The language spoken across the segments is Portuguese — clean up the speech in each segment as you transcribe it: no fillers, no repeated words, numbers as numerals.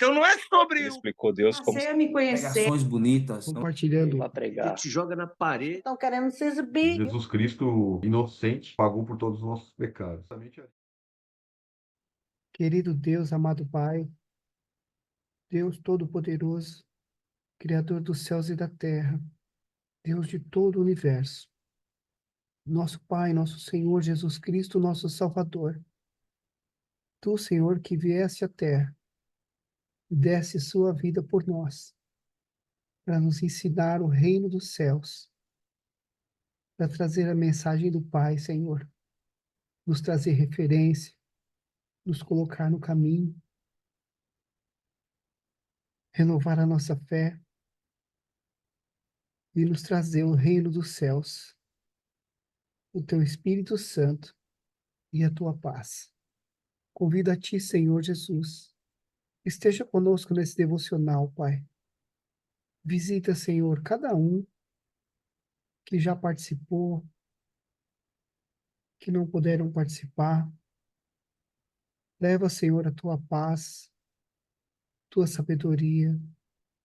Então não é sobre Ele explicou Deus como Passei a me conhecer. Pregações bonitas. Compartilhando. para pregar. te joga na parede. Estão querendo se exibir. Jesus Cristo, inocente, pagou por todos os nossos pecados. Querido Deus, amado Pai, Deus Todo-Poderoso, Criador dos céus e da terra, Deus de todo o universo, nosso Pai, nosso Senhor Jesus Cristo, nosso Salvador. Tu, Senhor, que vieste à terra, desse sua vida por nós, para nos ensinar o reino dos céus, para trazer a mensagem do Pai, Senhor, nos trazer referência, nos colocar no caminho, renovar a nossa fé e nos trazer o reino dos céus, o teu Espírito Santo e a tua paz. Convido a ti, Senhor Jesus, esteja conosco nesse devocional, Pai. Visita, Senhor, cada um que já participou, que não puderam participar. Leva, Senhor, a tua paz, tua sabedoria,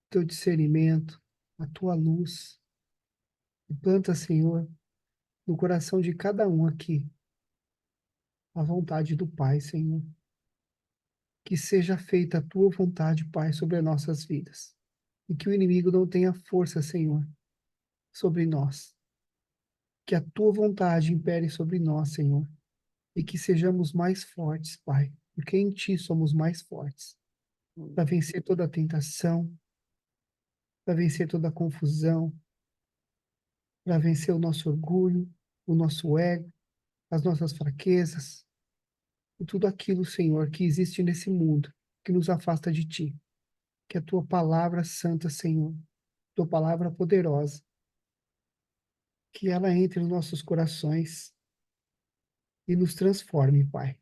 teu discernimento, a tua luz. E planta, Senhor, no coração de cada um aqui a vontade do Pai, Senhor. Que seja feita a tua vontade, Pai, sobre as nossas vidas. E que o inimigo não tenha força, Senhor, sobre nós. Que a tua vontade impere sobre nós, Senhor. E que sejamos mais fortes, Pai, porque em ti somos mais fortes. Para vencer toda a tentação, para vencer toda a confusão, para vencer o nosso orgulho, o nosso ego, as nossas fraquezas, e tudo aquilo, Senhor, que existe nesse mundo, que nos afasta de ti. Que a tua palavra santa, Senhor, tua palavra poderosa, que ela entre nos nossos corações e nos transforme, Pai.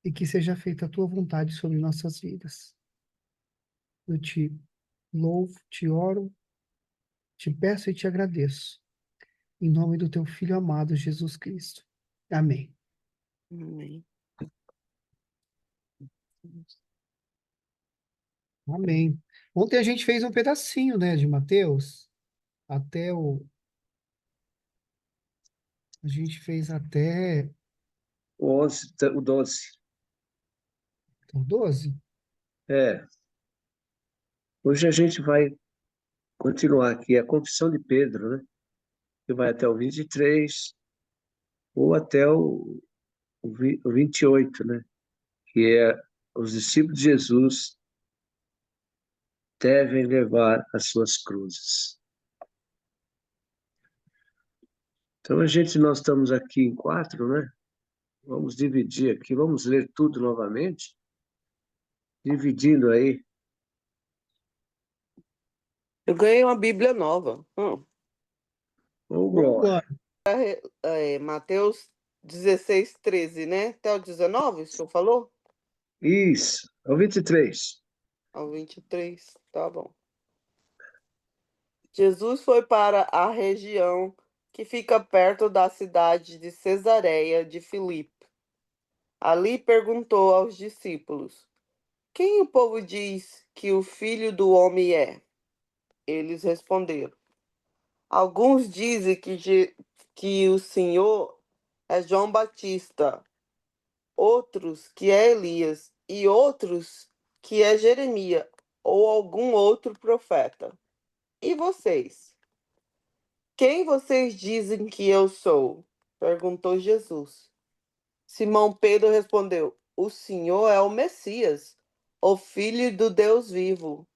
E que seja feita a tua vontade sobre nossas vidas. Eu te louvo, te oro, te peço e te agradeço. Em nome do teu Filho amado, Jesus Cristo. Amém. Amém. Amém. Ontem a gente fez um pedacinho, né, de Mateus, até o... A gente fez até O 11, o 12. o 12. É. Hoje a gente vai continuar aqui a confissão de Pedro, né? Que vai até o 23 ou até o 28, né? Que é os discípulos de Jesus devem levar as suas cruzes. Então, nós estamos aqui em 4, né? Vamos dividir aqui, vamos ler tudo novamente, dividindo aí. Eu ganhei uma Bíblia nova. Ô, Glória. Mateus 16, 13, né? Até o 19, o senhor falou? Isso, é o 23. Ao 23, tá bom. Jesus foi para a região que fica perto da cidade de Cesareia de Filipe. Ali perguntou aos discípulos: Quem o povo diz que o Filho do Homem é? Eles responderam: Alguns dizem que o Senhor é João Batista, outros que é Elias, e outros que é Jeremias ou algum outro profeta. E vocês? Quem vocês dizem que eu sou? Perguntou Jesus. Simão Pedro respondeu: O Senhor é o Messias, o Filho do Deus vivo.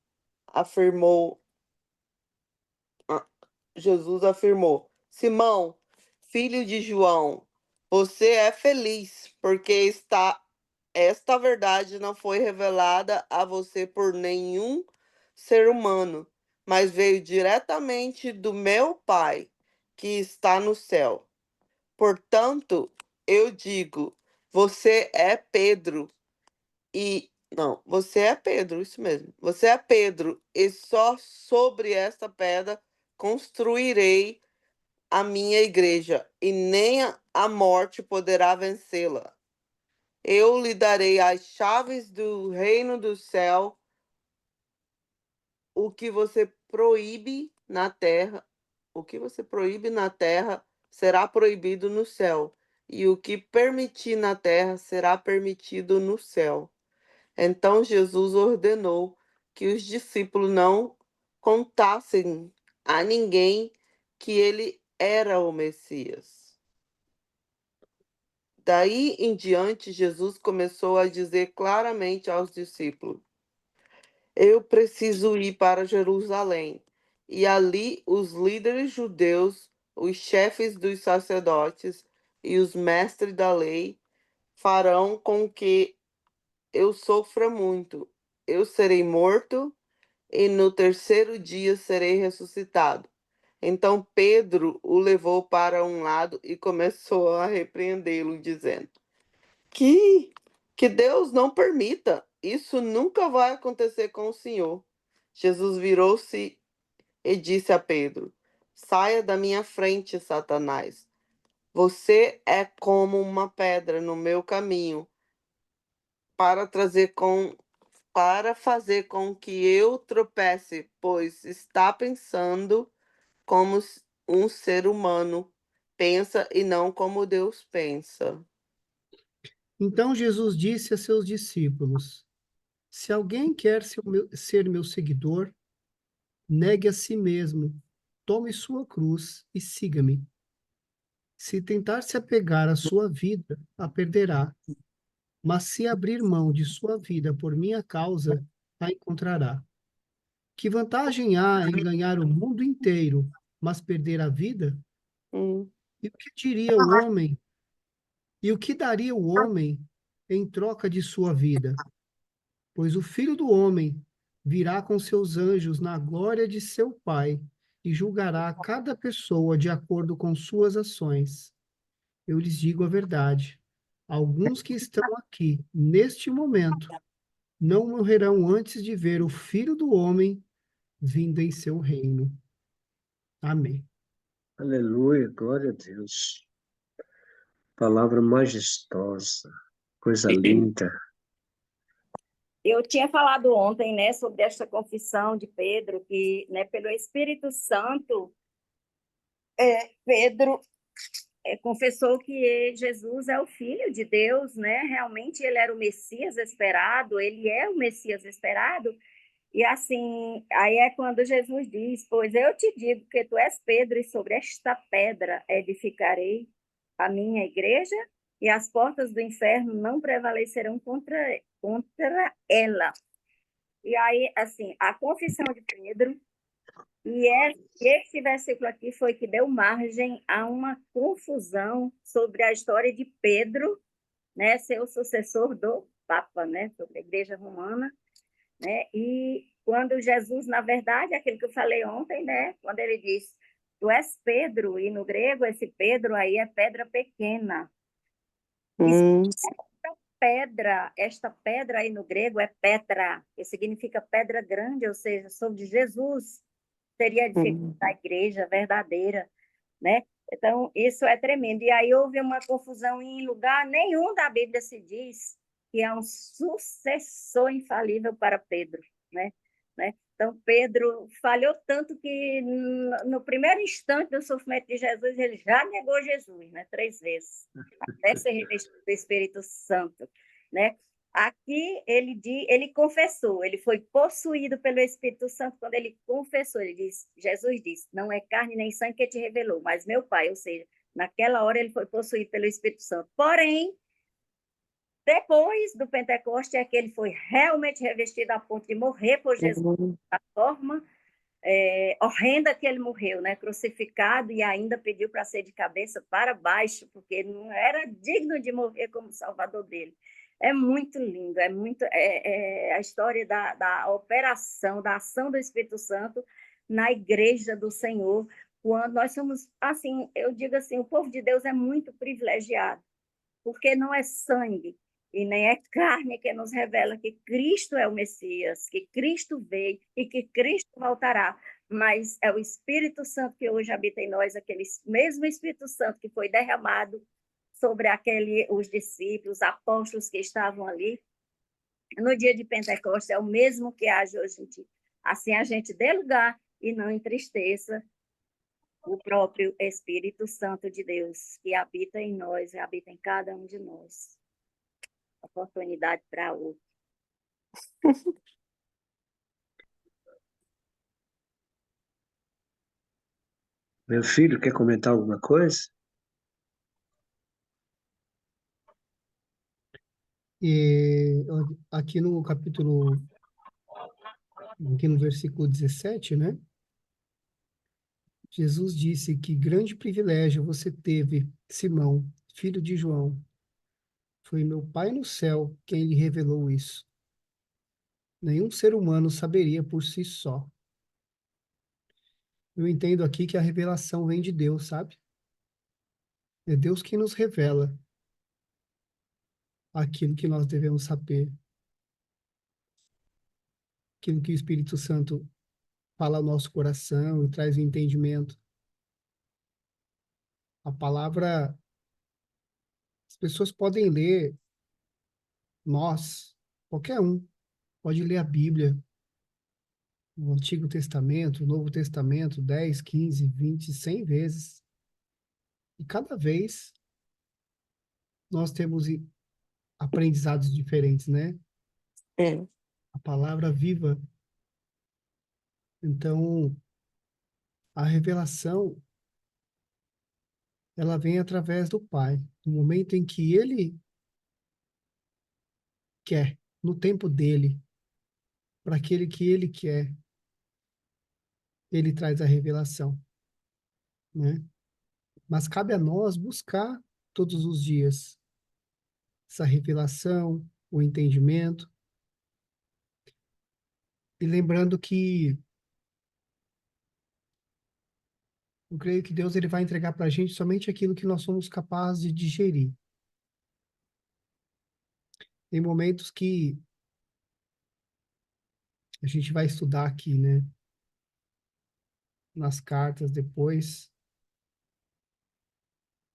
Jesus afirmou: Simão, filho de João, você é feliz, porque esta verdade não foi revelada a você por nenhum ser humano, mas veio diretamente do meu Pai, que está no céu. Portanto, eu digo, você é Pedro, você é Pedro, isso mesmo. Você é Pedro, e só sobre esta pedra construirei a minha igreja, e nem a morte poderá vencê-la. eu lhe darei as chaves do reino do céu. O que você proíbe na terra, o que você proíbe na terra será proibido no céu, e o que permitir na terra será permitido no céu. Então Jesus ordenou que os discípulos não contassem a ninguém que ele era o Messias. Daí em diante, Jesus começou a dizer claramente aos discípulos: eu preciso ir para Jerusalém. E ali os líderes judeus, os chefes dos sacerdotes e os mestres da lei farão com que eu sofra muito. Eu serei morto e no terceiro dia serei ressuscitado. Então Pedro o levou para um lado e começou a repreendê-lo, dizendo: que, que Deus não permita, isso nunca vai acontecer com o Senhor. Jesus virou-se e disse a Pedro: saia da minha frente, Satanás. Você é como uma pedra no meu caminho para para fazer com que eu tropece, pois está pensando como um ser humano pensa e não como Deus pensa. Então Jesus disse a seus discípulos: se alguém quer ser meu seguidor, negue a si mesmo, tome sua cruz e siga-me. Se tentar se apegar à sua vida, a perderá. Mas se abrir mão de sua vida por minha causa, a encontrará. Que vantagem há em ganhar o mundo inteiro, mas perder a vida? Hum, E o que diria o homem? E o que daria o homem em troca de sua vida? Pois o Filho do Homem virá com seus anjos na glória de seu Pai e julgará cada pessoa de acordo com suas ações. Eu lhes digo a verdade. Alguns que estão aqui, neste momento, não morrerão antes de ver o Filho do Homem vindo em seu reino. Amém. Aleluia, glória a Deus. Palavra majestosa, coisa linda. Eu tinha falado ontem, né, sobre esta confissão de Pedro, que, né, pelo Espírito Santo, Pedro confessou que Jesus é o Filho de Deus, né? Realmente ele era o Messias esperado, ele é o Messias esperado. E assim, aí é quando Jesus diz: pois eu te digo que tu és Pedro, e sobre esta pedra edificarei a minha igreja, e as portas do inferno não prevalecerão contra ela. E aí, assim, a confissão de Pedro, esse versículo aqui foi que deu margem a uma confusão sobre a história de Pedro, né, ser o sucessor do Papa, né, sobre a Igreja Romana, né, e quando Jesus, na verdade, aquilo que eu falei ontem, né, quando ele diz, tu és Pedro, e no grego esse Pedro aí é pedra pequena. hum, Esta pedra aí no grego é Petra, que significa pedra grande, ou seja, sobre Jesus seria edificada a igreja verdadeira, né? Então, isso é tremendo. E aí houve uma confusão em lugar nenhum da Bíblia se diz que é um sucessor infalível para Pedro, né? Então, Pedro falhou tanto que no primeiro instante do sofrimento de Jesus, ele já negou Jesus, né? 3 vezes, até ser revestido do Espírito Santo, né? Aqui ele confessou, ele foi possuído pelo Espírito Santo quando ele confessou, Jesus disse, não é carne nem sangue que te revelou, mas meu Pai, ou seja, naquela hora ele foi possuído pelo Espírito Santo. Porém, depois do Pentecoste é que ele foi realmente revestido a ponto de morrer por Jesus, da forma horrenda que ele morreu, né? Crucificado, e ainda pediu para ser de cabeça para baixo, porque ele não era digno de morrer como salvador dele. É muito lindo, a história da operação, da ação do Espírito Santo na igreja do Senhor, quando nós somos, assim, eu digo assim, o povo de Deus é muito privilegiado, porque não é sangue e nem é carne que nos revela que Cristo é o Messias, que Cristo veio e que Cristo voltará, mas é o Espírito Santo que hoje habita em nós, aquele mesmo Espírito Santo que foi derramado sobre os discípulos, os apóstolos que estavam ali. No dia de Pentecostes é o mesmo que age hoje em dia. Assim a gente dê lugar e não entristeça o próprio Espírito Santo de Deus, que habita em nós e habita em cada um de nós. Oportunidade para outro. Meu filho, quer comentar alguma coisa? E aqui no capítulo, aqui no versículo 17, né? Jesus disse que grande privilégio você teve, Simão, filho de João. Foi meu Pai no céu quem lhe revelou isso. Nenhum ser humano saberia por si só. Eu entendo aqui que a revelação vem de Deus, sabe? É Deus quem nos revela aquilo que nós devemos saber, aquilo que o Espírito Santo fala ao nosso coração e traz o entendimento. A palavra, as pessoas podem ler, qualquer um, pode ler a Bíblia, o Antigo Testamento, o Novo Testamento, 10, 15, 20, 100 vezes. E cada vez nós temos aprendizados diferentes, né? É. A palavra viva. Então, a revelação, ela vem através do Pai. No momento em que Ele quer, no tempo dele, para aquele que Ele quer, Ele traz a revelação, né? Mas cabe a nós buscar todos os dias essa revelação, o entendimento, e lembrando que eu creio que Deus ele vai entregar para a gente somente aquilo que nós somos capazes de digerir. Tem momentos que a gente vai estudar aqui, né? Nas cartas depois,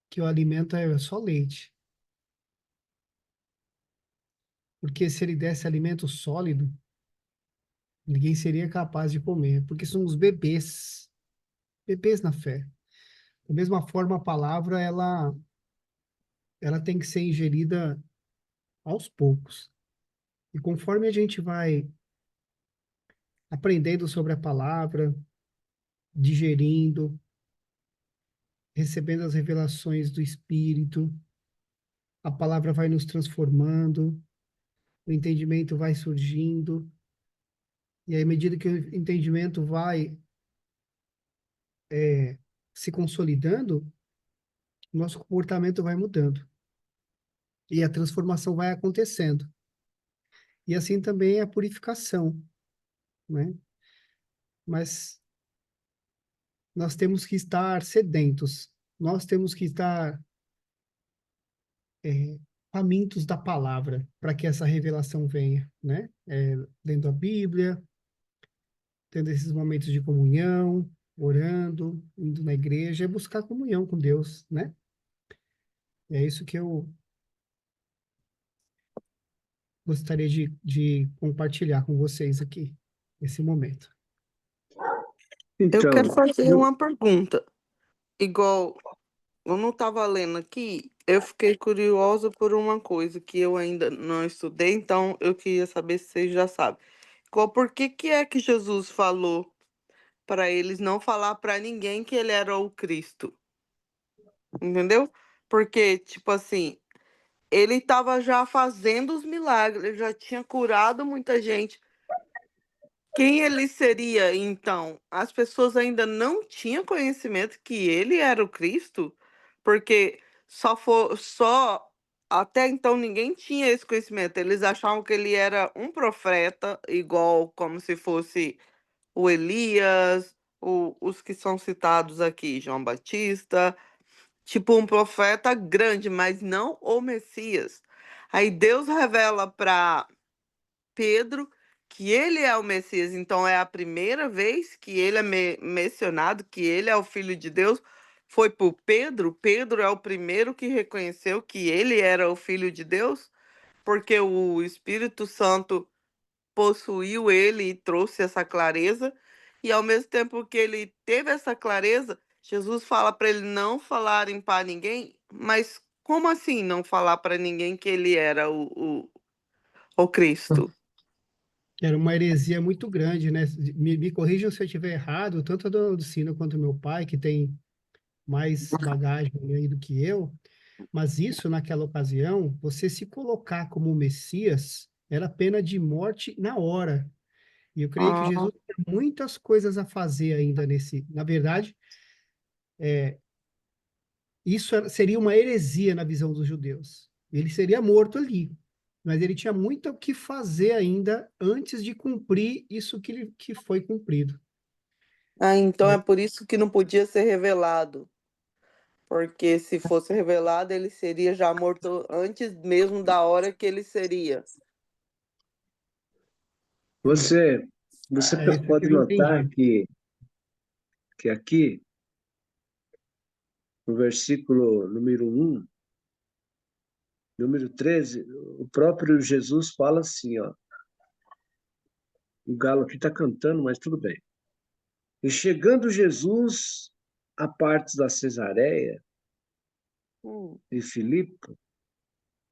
que o alimento é só leite. Porque se ele desse alimento sólido, ninguém seria capaz de comer, porque somos bebês, bebês na fé. Da mesma forma, a palavra, ela tem que ser ingerida aos poucos. E conforme a gente vai aprendendo sobre a palavra, digerindo, recebendo as revelações do Espírito, a palavra vai nos transformando, o entendimento vai surgindo, e aí, à medida que o entendimento vai se consolidando, nosso comportamento vai mudando. E a transformação vai acontecendo. E assim também é a purificação, né? Mas nós temos que estar sedentos, nós temos que estar famintos da palavra para que essa revelação venha, né? Lendo a Bíblia, tendo esses momentos de comunhão, orando, indo na igreja, é buscar comunhão com Deus, né? É isso que eu gostaria de compartilhar com vocês aqui, nesse momento. Eu quero Então, fazer uma pergunta. Igual, eu não estava lendo aqui, eu fiquei curiosa por uma coisa que eu ainda não estudei, então eu queria saber se vocês já sabem. Por que é que Jesus falou para eles não falar para ninguém que ele era o Cristo? Entendeu? Porque, tipo assim, ele estava já fazendo os milagres, ele já tinha curado muita gente. Quem ele seria, então? As pessoas ainda não tinham conhecimento que ele era o Cristo, porque só até então ninguém tinha esse conhecimento. Eles achavam que ele era um profeta, igual como se fosse o Elias, os que são citados aqui, João Batista, tipo um profeta grande, mas não o Messias. Aí Deus revela para Pedro que ele é o Messias, então é a primeira vez que ele é mencionado, que ele é o Filho de Deus, foi por Pedro? Pedro é o primeiro que reconheceu que ele era o Filho de Deus, porque o Espírito Santo possuiu ele e trouxe essa clareza, e ao mesmo tempo que ele teve essa clareza, Jesus fala para ele não falarem para ninguém, mas como assim não falar para ninguém que ele era o Cristo? Era uma heresia muito grande, né? Me corrijam se eu estiver errado, tanto a dona Lucina quanto o meu pai, que tem mais bagagem aí do que eu, mas isso, naquela ocasião, você se colocar como Messias, era pena de morte na hora. E eu creio que Ah, Jesus tinha muitas coisas a fazer ainda nesse. Na verdade, seria uma heresia na visão dos judeus. Ele seria morto ali, mas ele tinha muito o que fazer ainda antes de cumprir isso que foi cumprido. então é Né? por isso que não podia ser revelado, porque se fosse revelado, ele seria já morto antes mesmo da hora que ele seria. Você, você É isso que pode eu notar entendi. que aqui, no versículo número 1, número 13, o próprio Jesus fala assim, ó. O galo aqui está cantando, mas tudo bem. E chegando Jesus a partes da Cesareia Hum. de Filipe,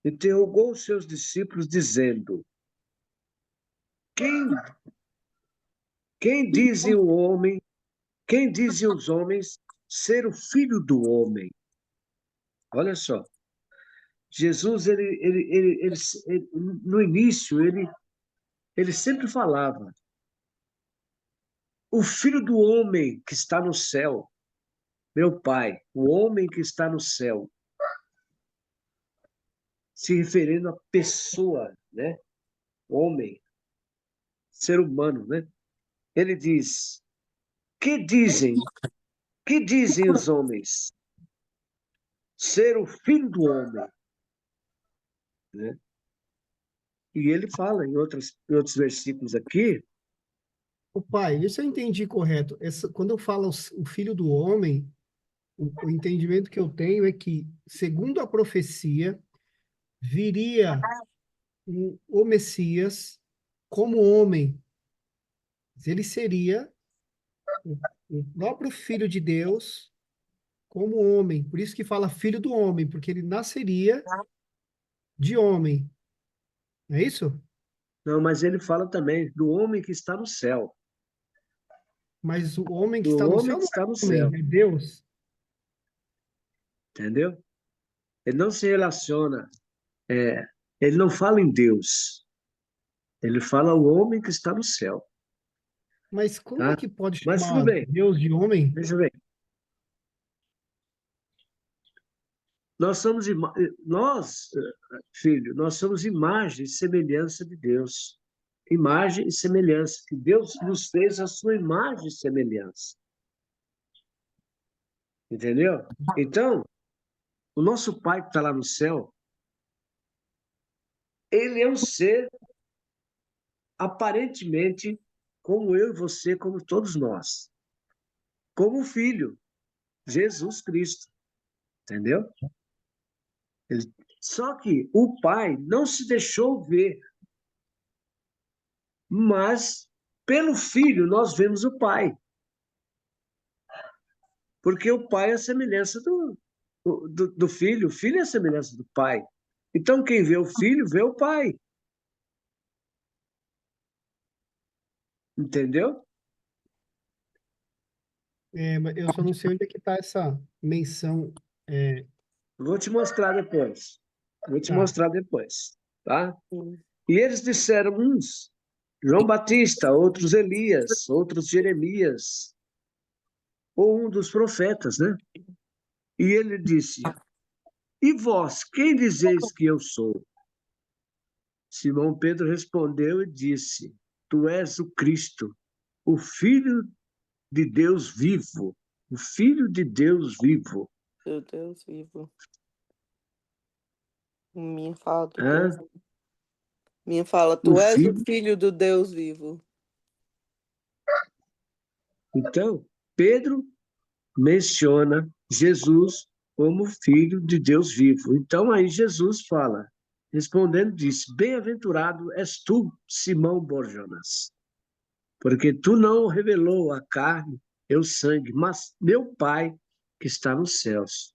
interrogou os seus discípulos, dizendo: Quem, quem dizem o homem, quem dizem os homens ser o filho do homem? Olha só, Jesus, no início, ele sempre falava: o filho do homem que está no céu, meu Pai, o homem que está no céu, se referindo à pessoa, né? Homem, ser humano, né? Ele diz: que dizem, que dizem os homens? Ser o filho do homem, né? E ele fala em outros versículos aqui, O pai, isso eu entendi correto. Quando eu falo o filho do homem, o entendimento que eu tenho é que, segundo a profecia, viria o Messias como homem. Ele seria o, o próprio Filho de Deus como homem. Por isso que fala filho do homem, porque ele nasceria de homem. Não é isso? não, mas ele fala também do homem que está no céu, Mas o homem que do está no homem céu que não é está no homem, céu, é Deus. entendeu? Ele não se relaciona, ele não fala em Deus, ele fala o homem que está no céu, Mas como é tá? que pode Mas tudo chamar bem, Deus de homem? veja bem. Nós somos, nós, filho, nós somos imagem e semelhança de Deus. Imagem e semelhança, que Deus nos fez a sua imagem e semelhança. Entendeu? Então, o nosso Pai que está lá no céu, ele é um ser aparentemente como eu e você, como todos nós. Como filho, Jesus Cristo. Entendeu? Só que o Pai não se deixou ver, mas pelo Filho nós vemos o Pai. Porque o pai é a semelhança do filho, o filho é a semelhança do pai. Então, quem vê o filho, vê o pai. Entendeu? Mas eu só não sei onde é que está essa menção. É, Vou te mostrar depois. Vou te tá. mostrar depois. Tá? Hum. E eles disseram uns, João Batista, outros Elias, outros Jeremias, ou um dos profetas, né? E ele disse: E vós, quem dizeis que eu sou? Simão Pedro respondeu e disse: Tu és o Cristo, o Filho de Deus vivo, o Filho de Deus vivo. Meu Deus vivo. Minha fala do Hã? Deus. Minha fala, O tu és o Filho. filho do Deus vivo. Então, Pedro menciona Jesus como Filho de Deus vivo. Então aí Jesus fala, respondendo, disse: Bem-aventurado és tu, Simão Borjonas, porque tu não revelou a carne e o sangue, mas meu Pai que está nos céus.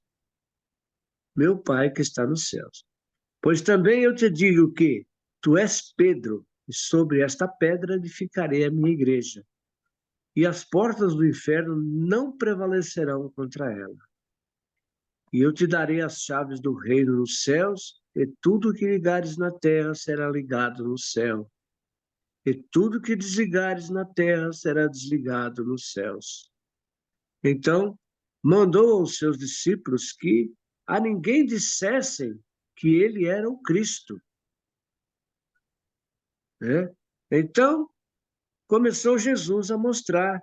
Meu Pai que está nos céus. Pois também eu te digo que tu és Pedro, e sobre esta pedra edificarei a minha igreja, e as portas do inferno não prevalecerão contra ela. E eu te darei as chaves do reino nos céus, e tudo que ligares na terra será ligado no céu, e tudo que desligares na terra será desligado nos céus. Então, mandou aos seus discípulos que a ninguém dissessem que ele era o Cristo, né? Então, começou Jesus a mostrar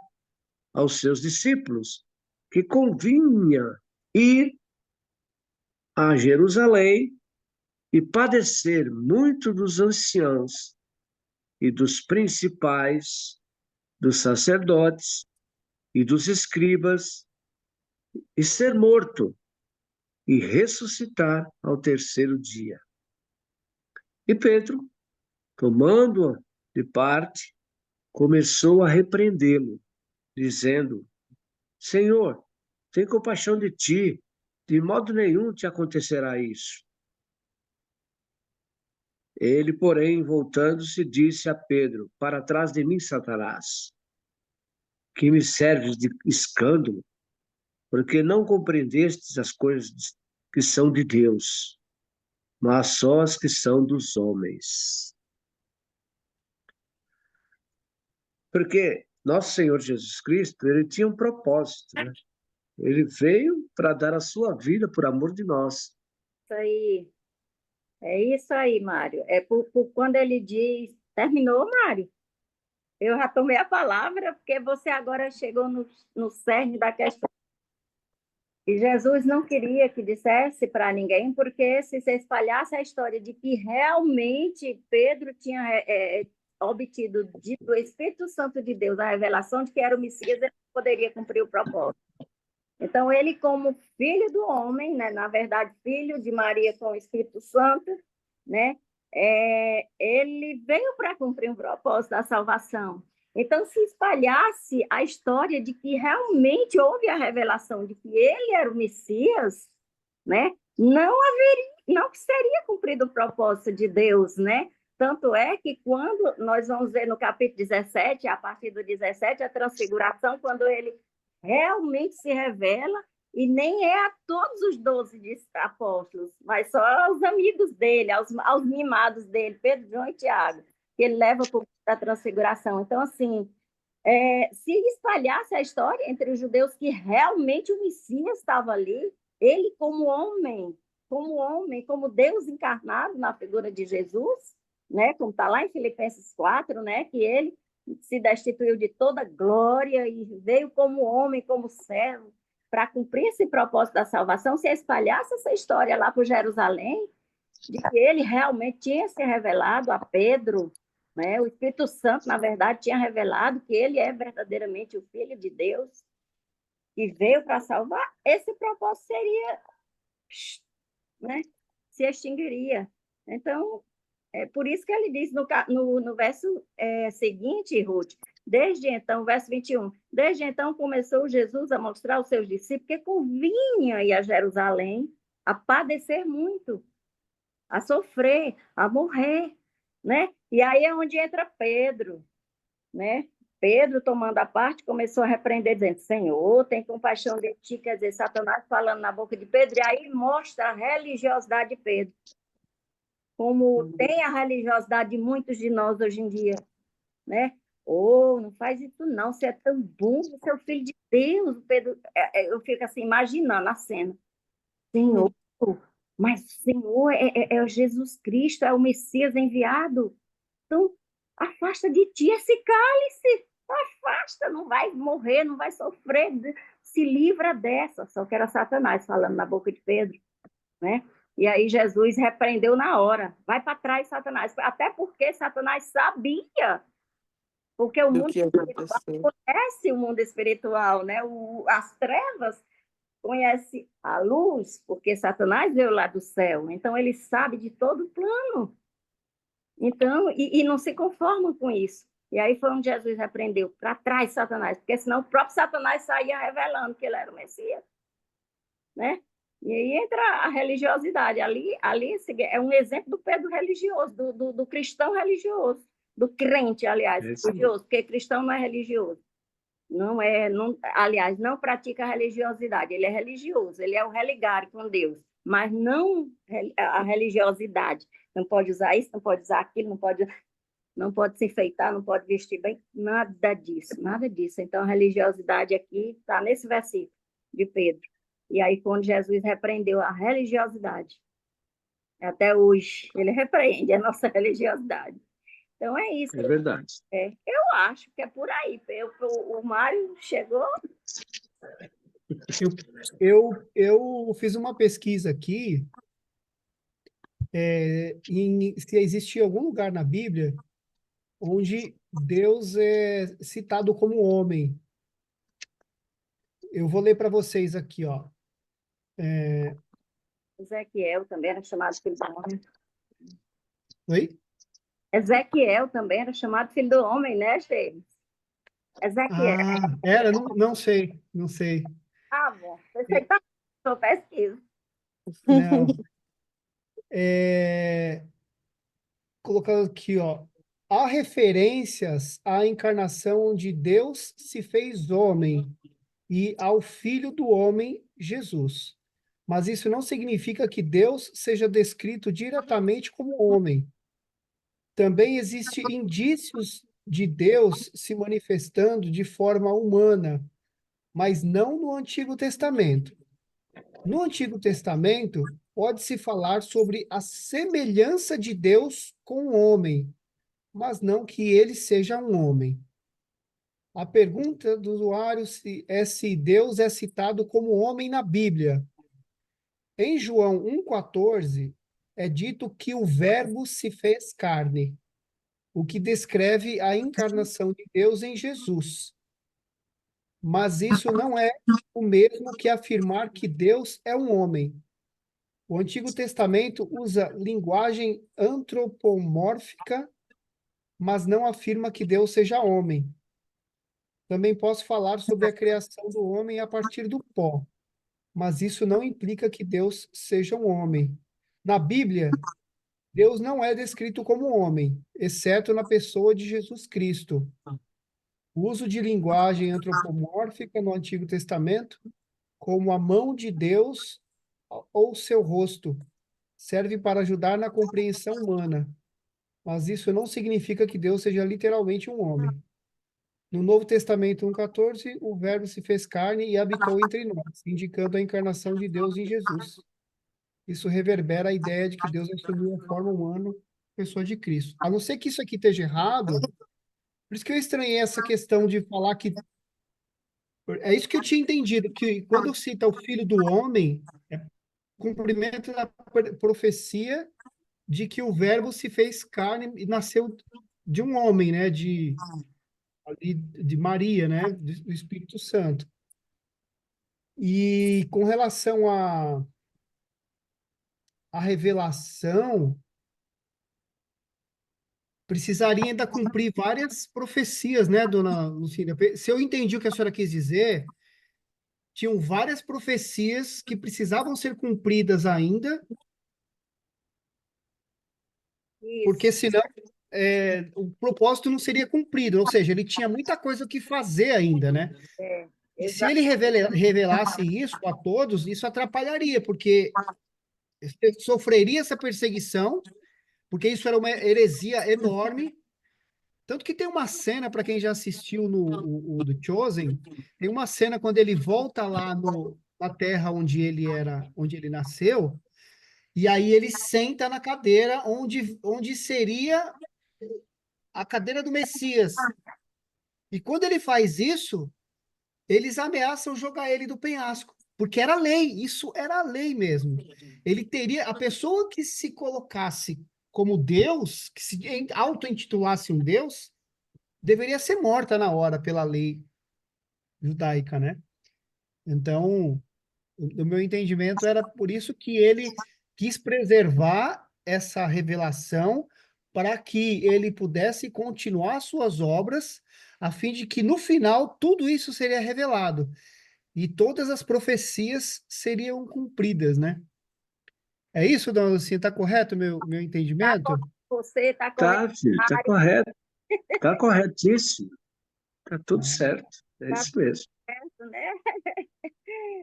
aos seus discípulos que convinha ir a Jerusalém e padecer muito dos anciãos e dos principais, dos sacerdotes e dos escribas, e ser morto e ressuscitar ao terceiro dia. E Pedro, tomando-o de parte, começou a repreendê-lo, dizendo: Senhor, tem compaixão de ti, de modo nenhum te acontecerá isso. Ele, porém, voltando-se, disse a Pedro: Para trás de mim, Satanás, que me serves de escândalo, porque não compreendestes as coisas que são de Deus, mas só as que são dos homens. Porque nosso Senhor Jesus Cristo, ele tinha um propósito, né? Ele veio para dar a sua vida por amor de nós. Isso aí. É isso aí, Mário. É por quando ele diz. Terminou, Mário? Eu já tomei a palavra, porque você agora chegou no cerne da questão. E Jesus não queria que dissesse para ninguém, porque se você espalhasse a história de que realmente Pedro tinha obtido do Espírito Santo de Deus a revelação de que era o Messias, ele poderia cumprir o propósito. Então, ele, como filho do homem, né, na verdade, filho de Maria com o Espírito Santo, né, ele veio para cumprir o propósito da salvação. Então, se espalhasse a história de que realmente houve a revelação de que ele era o Messias, né, não seria cumprido o propósito de Deus, né? Tanto é que quando nós vamos ver no capítulo 17, a partir do 17, a transfiguração, quando ele realmente se revela, e nem é a todos os 12 apóstolos, mas só aos amigos dele, aos mimados dele, Pedro, João e Tiago, que ele leva para a transfiguração. Então, assim, se espalhasse a história entre os judeus que realmente o Messias estava ali, ele como homem, como Deus encarnado na figura de Jesus, né, como está lá em Filipenses 4, né, que ele se destituiu de toda glória e veio como homem, como servo, para cumprir esse propósito da salvação. Se espalhasse essa história lá para Jerusalém, de que ele realmente tinha se revelado a Pedro, né? O Espírito Santo, na verdade, tinha revelado que ele é verdadeiramente o Filho de Deus e veio para salvar, esse propósito seria, né, se extinguiria. Então, é por isso que ele diz no verso seguinte, Ruth, desde então, verso 21, desde então começou Jesus a mostrar aos seus discípulos que convinha ir a Jerusalém a padecer muito, a sofrer, a morrer, né? E aí é onde entra Pedro, né? Pedro, tomando a parte, começou a repreender, dizendo: Senhor, tem compaixão de ti. Quer dizer, Satanás falando na boca de Pedro, e aí mostra a religiosidade de Pedro, como tem a religiosidade de muitos de nós hoje em dia, né? Não faz isso não, você é tão bom, você é o filho de Deus. Pedro, eu fico assim, imaginando a cena. Senhor, mas o Senhor é o Jesus Cristo, é o Messias enviado. Então, afasta de ti esse cálice. Afasta, não vai morrer, não vai sofrer. Se livra dessa. Só que era Satanás falando na boca de Pedro, né? E aí Jesus repreendeu na hora. Vai para trás, Satanás. Até porque Satanás sabia. Porque o Do mundo que espiritual aconteceu. conhece o mundo espiritual, né? As trevas conhece a luz, porque Satanás veio lá do céu, então ele sabe de todo o plano. Então, e não se conformam com isso. E aí foi onde Jesus repreendeu, para trás Satanás, porque senão o próprio Satanás saía revelando que ele era o Messias, né? E aí entra a religiosidade. Ali é um exemplo do Pedro religioso, do cristão religioso, do crente, aliás, religioso, porque cristão não é religioso. Não é, não, aliás, não pratica a religiosidade, ele é religioso, ele é o religare com Deus, mas não a religiosidade. Não pode usar isso, não pode usar aquilo, não pode se enfeitar, não pode vestir bem, nada disso, nada disso. Então, a religiosidade aqui está nesse versículo de Pedro. E aí, quando Jesus repreendeu a religiosidade, até hoje, ele repreende a nossa religiosidade. Então, é isso. É verdade. Eu acho que é por aí. O Mário chegou. Eu fiz uma pesquisa aqui, se existe algum lugar na Bíblia onde Deus é citado como homem. Eu vou ler para vocês aqui, ó. Ezequiel também era chamado filho do homem. Oi? Ezequiel também era chamado filho do homem, né, Sheila? Ezequiel. Era? Não sei, não sei. Bom. Você está na pesquisa. Não. Colocando aqui, ó. Há referências à encarnação onde Deus se fez homem e ao Filho do homem, Jesus. Mas isso não significa que Deus seja descrito diretamente como homem. Também existem indícios de Deus se manifestando de forma humana, mas não no Antigo Testamento. No Antigo Testamento, pode-se falar sobre a semelhança de Deus com o homem, mas não que ele seja um homem. A pergunta do usuário é se Deus é citado como homem na Bíblia. Em João 1,14, é dito que o Verbo se fez carne, o que descreve a encarnação de Deus em Jesus. Mas isso não é o mesmo que afirmar que Deus é um homem. O Antigo Testamento usa linguagem antropomórfica, mas não afirma que Deus seja homem. Também posso falar sobre a criação do homem a partir do pó, mas isso não implica que Deus seja um homem. Na Bíblia, Deus não é descrito como homem, exceto na pessoa de Jesus Cristo. O uso de linguagem antropomórfica no Antigo Testamento, como a mão de Deus ou seu rosto, serve para ajudar na compreensão humana, mas isso não significa que Deus seja literalmente um homem. No Novo Testamento 1,14, o Verbo se fez carne e habitou entre nós, indicando a encarnação de Deus em Jesus. Isso reverbera a ideia de que Deus assumiu a forma humana, pessoa de Cristo. A não ser que isso aqui esteja errado, por isso que eu estranhei essa questão de falar que... É isso que eu tinha entendido, que quando cita o Filho do Homem, é cumprimento da profecia de que o Verbo se fez carne e nasceu de um homem, né? De Maria, né? Do Espírito Santo. E com relação à revelação, precisaria ainda cumprir várias profecias, né, dona Lucília? Se eu entendi o que a senhora quis dizer, tinham várias profecias que precisavam ser cumpridas ainda, porque senão o propósito não seria cumprido, ou seja, ele tinha muita coisa que fazer ainda, né? E se ele revelasse isso a todos, isso atrapalharia, porque sofreria essa perseguição, porque isso era uma heresia enorme. Tanto que tem uma cena, para quem já assistiu no do Chosen, tem uma cena quando ele volta lá na terra onde ele nasceu, e aí ele senta na cadeira onde seria a cadeira do Messias. E quando ele faz isso, eles ameaçam jogar ele do penhasco, porque era lei, isso era lei mesmo. Ele teria, a pessoa que se colocasse como Deus, que se auto-intitulasse um Deus, deveria ser morta na hora pela lei judaica, né? Então, No meu entendimento, era por isso que ele quis preservar essa revelação para que ele pudesse continuar suas obras, a fim de que no final tudo isso seria revelado e todas as profecias seriam cumpridas, né? É isso, dona Lucinha? Está correto o meu entendimento? Você está correto, Tá, filho, tá Mário, correto, tá corretíssimo, tá tudo certo, é está isso mesmo, né?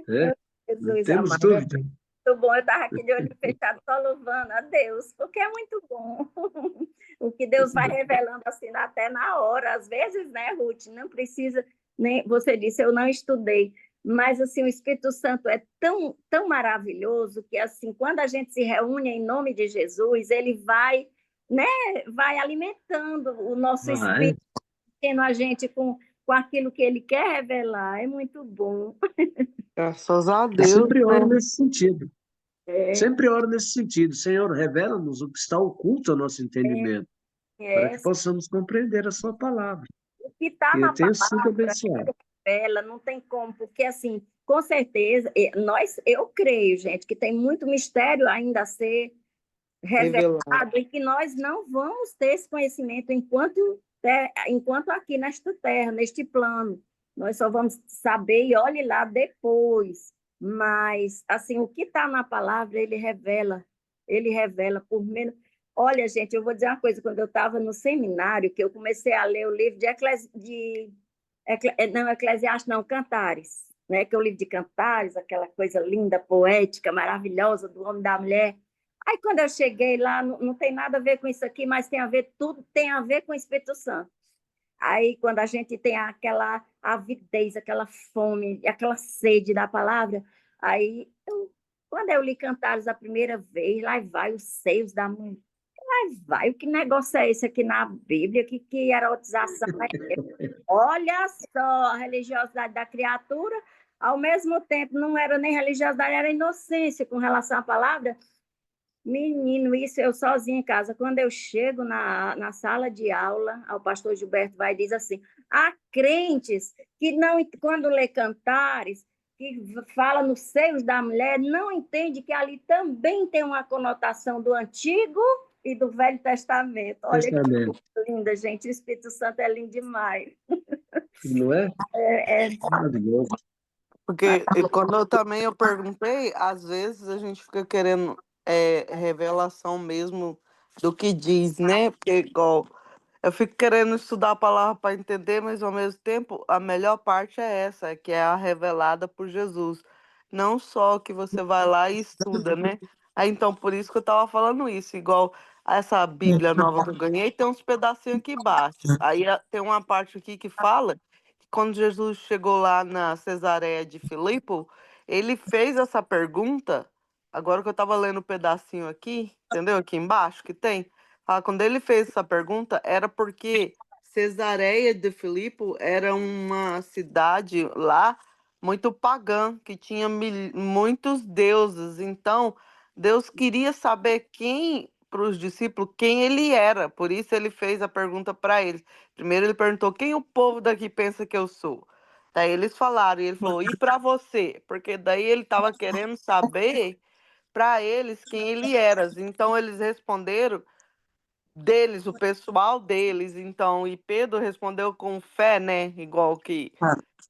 né? Não Jesus temos amado. dúvida. Muito bom, eu estava aqui de olho fechado, só louvando a Deus, porque é muito bom. O que Deus vai revelando assim até na hora. Às vezes, né, Ruth, não precisa, nem você disse, eu não estudei, mas assim, o Espírito Santo é tão, tão maravilhoso que assim, quando a gente se reúne em nome de Jesus, ele vai, né, vai alimentando o nosso Vai. espírito, tendo a gente com aquilo que ele quer revelar. É muito bom. Graças a Eu Deus, sempre oro né? nesse sentido. É, Sempre oro nesse sentido. Senhor, revela-nos o que está oculto ao nosso entendimento, para é, que possamos compreender a sua palavra. o que está E eu na tenho sido palavra, abençoado. revela, não tem como, porque assim, com certeza, eu creio, gente, que tem muito mistério ainda a ser Revelado. revelado e que nós não vamos ter esse conhecimento enquanto aqui nesta terra, neste plano. Nós só vamos saber e olhe lá depois. Mas, assim, o que está na palavra, ele revela por menos. Olha, gente, eu vou dizer uma coisa, quando eu estava no seminário, que eu comecei a ler o livro não, Eclesiastes, não, Cantares, né? Que é o livro de Cantares, aquela coisa linda, poética, maravilhosa do homem e da mulher. Aí, quando eu cheguei lá, não, não tem nada a ver com isso aqui, mas tem a ver, tudo tem a ver com o Espírito Santo. Aí, quando a gente tem aquela avidez, aquela fome, aquela sede da palavra, aí, quando eu li Cantares a primeira vez, lá vai os seios da mulher. Lá vai, que negócio é esse aqui na Bíblia? Que erotização é essa? Olha só a religiosidade da criatura, ao mesmo tempo não era nem religiosidade, era inocência com relação à palavra. Menino, isso eu sozinha em casa. Quando eu chego na sala de aula, o pastor Gilberto vai e diz assim: há crentes que não, quando lê Cantares, que fala nos seios da mulher, não entende que ali também tem uma conotação do Antigo e do Velho Testamento. Olha que Testamento, linda, gente. O Espírito Santo é lindo demais. não é? É, Maravilhoso. Porque quando eu também eu perguntei, às vezes a gente fica querendo revelação mesmo do que diz, né? Porque igual eu fico querendo estudar a palavra para entender, mas ao mesmo tempo a melhor parte é essa, que é a revelada por Jesus. Não só que você vai lá e estuda, né? Aí então por isso que eu tava falando isso, igual essa Bíblia nova que eu ganhei, tem uns pedacinhos aqui embaixo. Aí tem uma parte aqui que fala que quando Jesus chegou lá na Cesareia de Filipe, ele fez essa pergunta. Agora que eu tava lendo o pedacinho aqui, entendeu? Aqui embaixo que tem. Quando ele fez essa pergunta, era porque Cesareia de Filipe era uma cidade lá muito pagã, que tinha muitos deuses. Então, Deus queria saber quem, para os discípulos, quem ele era. Por isso ele fez a pergunta para eles. Primeiro ele perguntou: quem o povo daqui pensa que eu sou? Daí eles falaram, e ele falou: e para você? Porque daí ele estava querendo saber para eles quem ele era. Então eles responderam deles, o pessoal deles, então, e Pedro respondeu com fé, né, igual que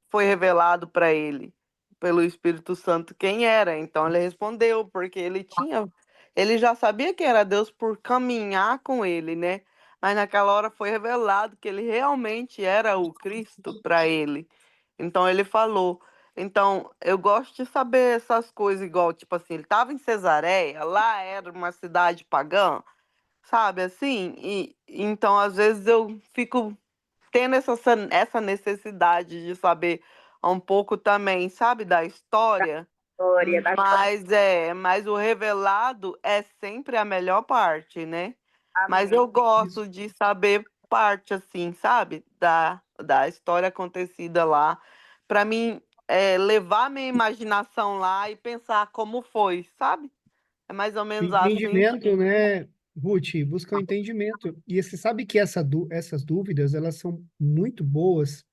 foi revelado para ele pelo Espírito Santo quem era. Então ele respondeu porque ele já sabia que era Deus por caminhar com ele, né? Mas naquela hora foi revelado que ele realmente era o Cristo para ele. Então ele falou. Então, eu gosto de saber essas coisas, igual, tipo assim, ele estava em Cesareia, lá era uma cidade pagã, sabe assim? E então, às vezes, eu fico tendo essa necessidade de saber um pouco também, sabe, da história, glória da mas o revelado é sempre a melhor parte, né? Mas Amém. eu Isso. gosto de saber parte, assim, sabe, da história acontecida lá, para mim levar minha imaginação lá e pensar como foi, sabe? É mais ou O menos assim. entendimento, né, Ruth? Busca o entendimento. E você sabe que essas dúvidas, elas são muito boas,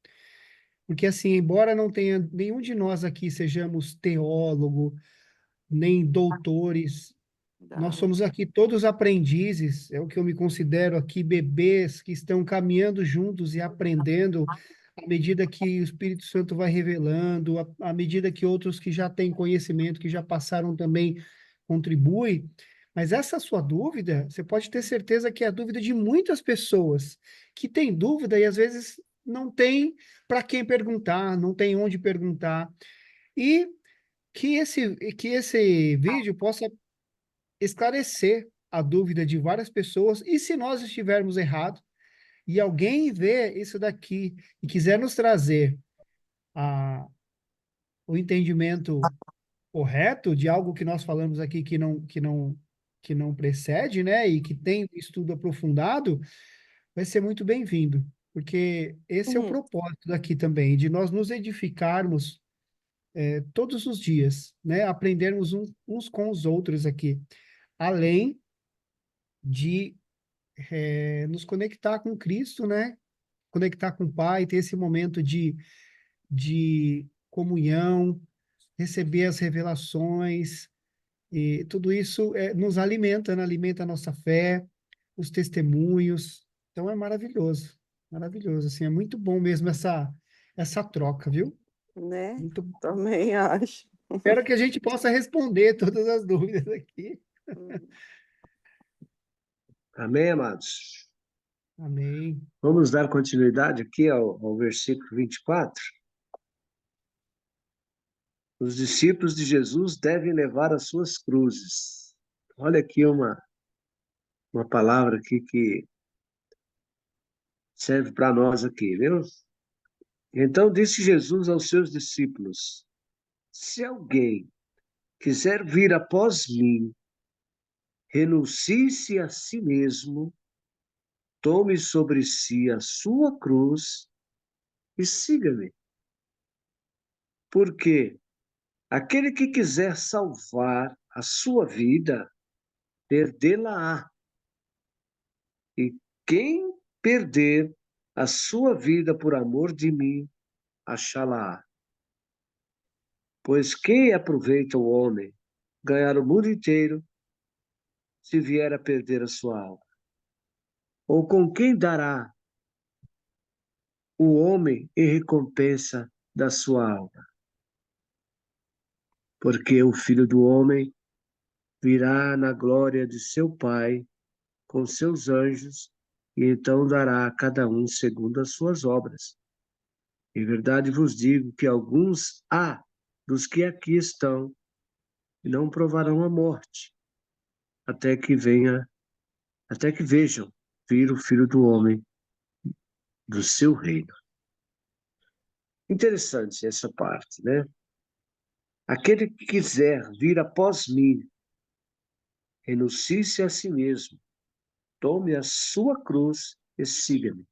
Porque, assim, embora não tenha nenhum de nós aqui sejamos teólogo, nem doutores, nós somos aqui todos aprendizes, é o que eu me considero aqui, bebês que estão caminhando juntos e aprendendo à medida que o Espírito Santo vai revelando, à medida que outros que já têm conhecimento, que já passaram também, contribuem. Mas essa sua dúvida, você pode ter certeza que é a dúvida de muitas pessoas que têm dúvida e às vezes não tem para quem perguntar, não tem onde perguntar. E que esse vídeo possa esclarecer a dúvida de várias pessoas, e se nós estivermos errados, e alguém vê isso daqui e quiser nos trazer o entendimento correto de algo que nós falamos aqui que não precede, né, e que tem um estudo aprofundado, vai ser muito bem-vindo, porque esse é o propósito daqui também, de nós nos edificarmos todos os dias, né, aprendermos uns com os outros aqui, além de nos conectar com Cristo, né? Conectar com o Pai, ter esse momento de comunhão, receber as revelações, e tudo isso nos alimenta, né? Alimenta a nossa fé, os testemunhos. Então é maravilhoso, maravilhoso. Assim, é muito bom mesmo essa troca, viu? Né? Muito bom. Também acho. Espero que a gente possa responder todas as dúvidas aqui. Amém, amados? Amém. Vamos dar continuidade aqui ao versículo 24. Os discípulos de Jesus devem levar as suas cruzes. Olha aqui uma palavra aqui que serve para nós aqui, viu? Então disse Jesus aos seus discípulos: se alguém quiser vir após mim, renuncie-se a si mesmo, tome sobre si a sua cruz e siga-me. Porque aquele que quiser salvar a sua vida, perdê-la-á. E quem perder a sua vida por amor de mim, achá-la-á. Pois que aproveita o homem ganhar o mundo inteiro se vier a perder a sua alma? Ou com quem dará o homem em recompensa da sua alma? Porque o Filho do Homem virá na glória de seu Pai com seus anjos, e então dará a cada um segundo as suas obras. Em verdade vos digo que alguns há dos que aqui estão e não provarão a morte, até que vejam vir o Filho do Homem do seu reino. Interessante essa parte, né? Aquele que quiser vir após mim, renuncie-se a si mesmo, tome a sua cruz e siga-me.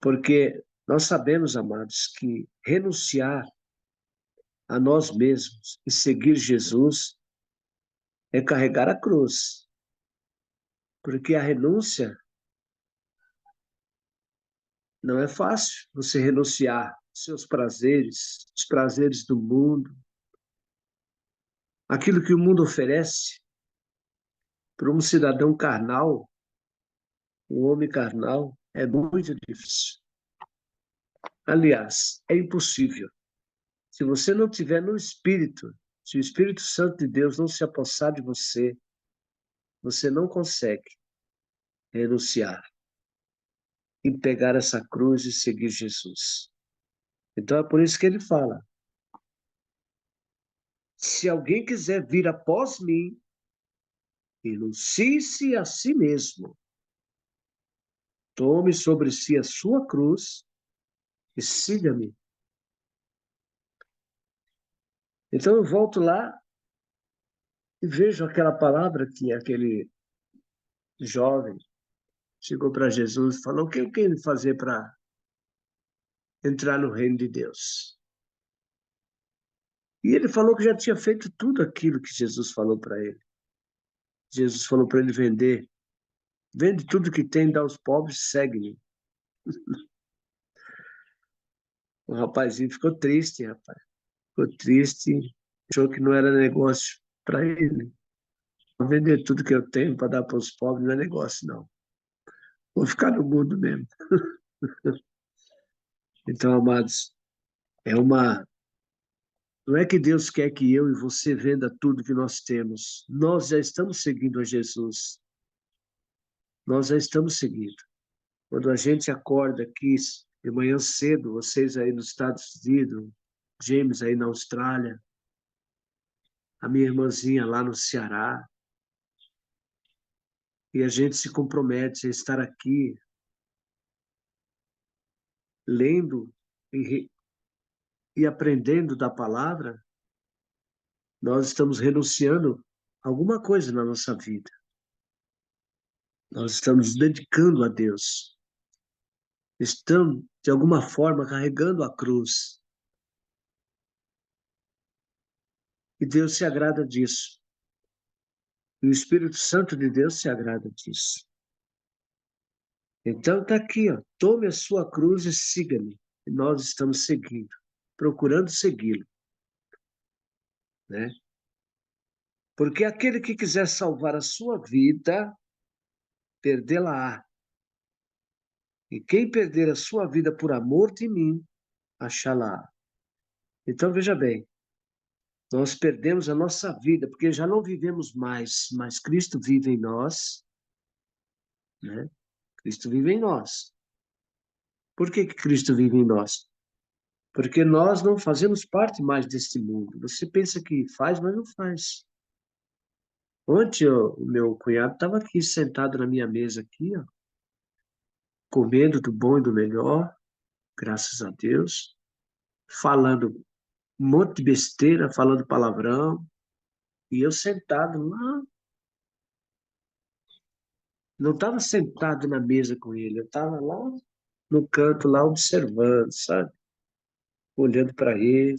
Porque nós sabemos, amados, que renunciar a nós mesmos e seguir Jesus é carregar a cruz. Porque a renúncia não é fácil, você renunciar aos seus prazeres, os prazeres do mundo, aquilo que o mundo oferece para um cidadão carnal, um homem carnal, é muito difícil. Aliás, é impossível. Se você não tiver no Espírito, se o Espírito Santo de Deus não se apossar de você, você não consegue renunciar e pegar essa cruz e seguir Jesus. Então é por isso que ele fala: se alguém quiser vir após mim, renuncie-se a si mesmo, tome sobre si a sua cruz e siga-me. Então eu volto lá e vejo aquela palavra que aquele jovem chegou para Jesus e falou: o que eu quero fazer para entrar no reino de Deus? E ele falou que já tinha feito tudo aquilo que Jesus falou para ele. Jesus falou para ele vende tudo que tem, dá aos pobres, segue-me. O rapazinho ficou triste, rapaz. Ficou triste, achou que não era negócio para ele. Vou vender tudo que eu tenho para dar para os pobres não é negócio, não. Vou ficar no mundo mesmo. Então, amados, é uma. Não é que Deus quer que eu e você venda tudo que nós temos. Nós já estamos seguindo a Jesus. Nós já estamos seguindo. Quando a gente acorda aqui de manhã cedo, vocês aí nos Estados Unidos, James aí na Austrália, a minha irmãzinha lá no Ceará, e a gente se compromete a estar aqui lendo e aprendendo da palavra, nós estamos renunciando a alguma coisa na nossa vida. Nós estamos dedicando a Deus. Estamos, de alguma forma, carregando a cruz. E Deus se agrada disso. E o Espírito Santo de Deus se agrada disso. Então está aqui, ó, tome a sua cruz e siga-me. E nós estamos seguindo, procurando segui-lo, né? Porque aquele que quiser salvar a sua vida, perdê-la-á. E quem perder a sua vida por amor de mim, achá-la-á. Então veja bem, nós perdemos a nossa vida, porque já não vivemos mais, mas Cristo vive em nós, né? Cristo vive em nós. Por que que Cristo vive em nós? Porque nós não fazemos parte mais deste mundo. Você pensa que faz, mas não faz. Ontem o meu cunhado estava aqui sentado na minha mesa aqui, ó, comendo do bom e do melhor, graças a Deus, falando um monte de besteira, falando palavrão, e eu sentado lá, não estava sentado na mesa com ele, eu estava lá no canto, lá observando, sabe? Olhando para ele.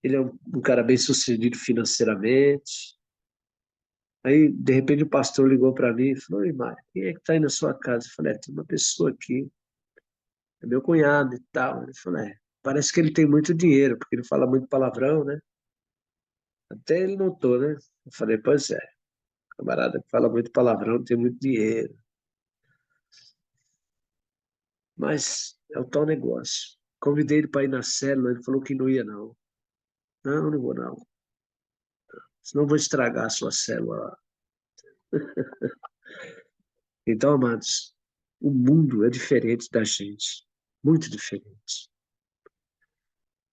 Ele é um cara bem sucedido financeiramente. Aí, de repente, o pastor ligou para mim e falou: Oi, Mário, quem é que está aí na sua casa? Eu falei: tem uma pessoa aqui, é meu cunhado e tal. Ele falou: parece que ele tem muito dinheiro, porque ele fala muito palavrão, né? Até ele notou, né? Eu falei: pois é, camarada que fala muito palavrão tem muito dinheiro. Mas é o tal negócio. Convidei ele para ir na célula, ele falou que não ia, não. Não, não vou, não. Senão vou estragar a sua célula lá. Então, amados, o mundo é diferente da gente. Muito diferente.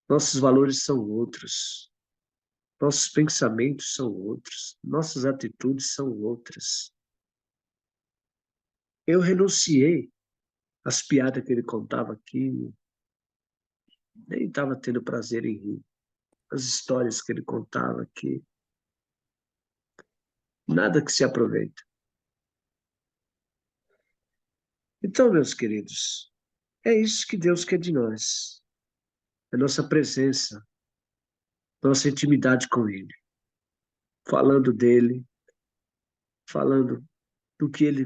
Nossos valores são outros. Nossos pensamentos são outros. Nossas atitudes são outras. Eu renunciei às piadas que ele contava aqui. Nem estava tendo prazer em rir. As histórias que ele contava aqui. Nada que se aproveita. Então, meus queridos, é isso que Deus quer de nós. A nossa presença, nossa intimidade com Ele. Falando dele, falando do que Ele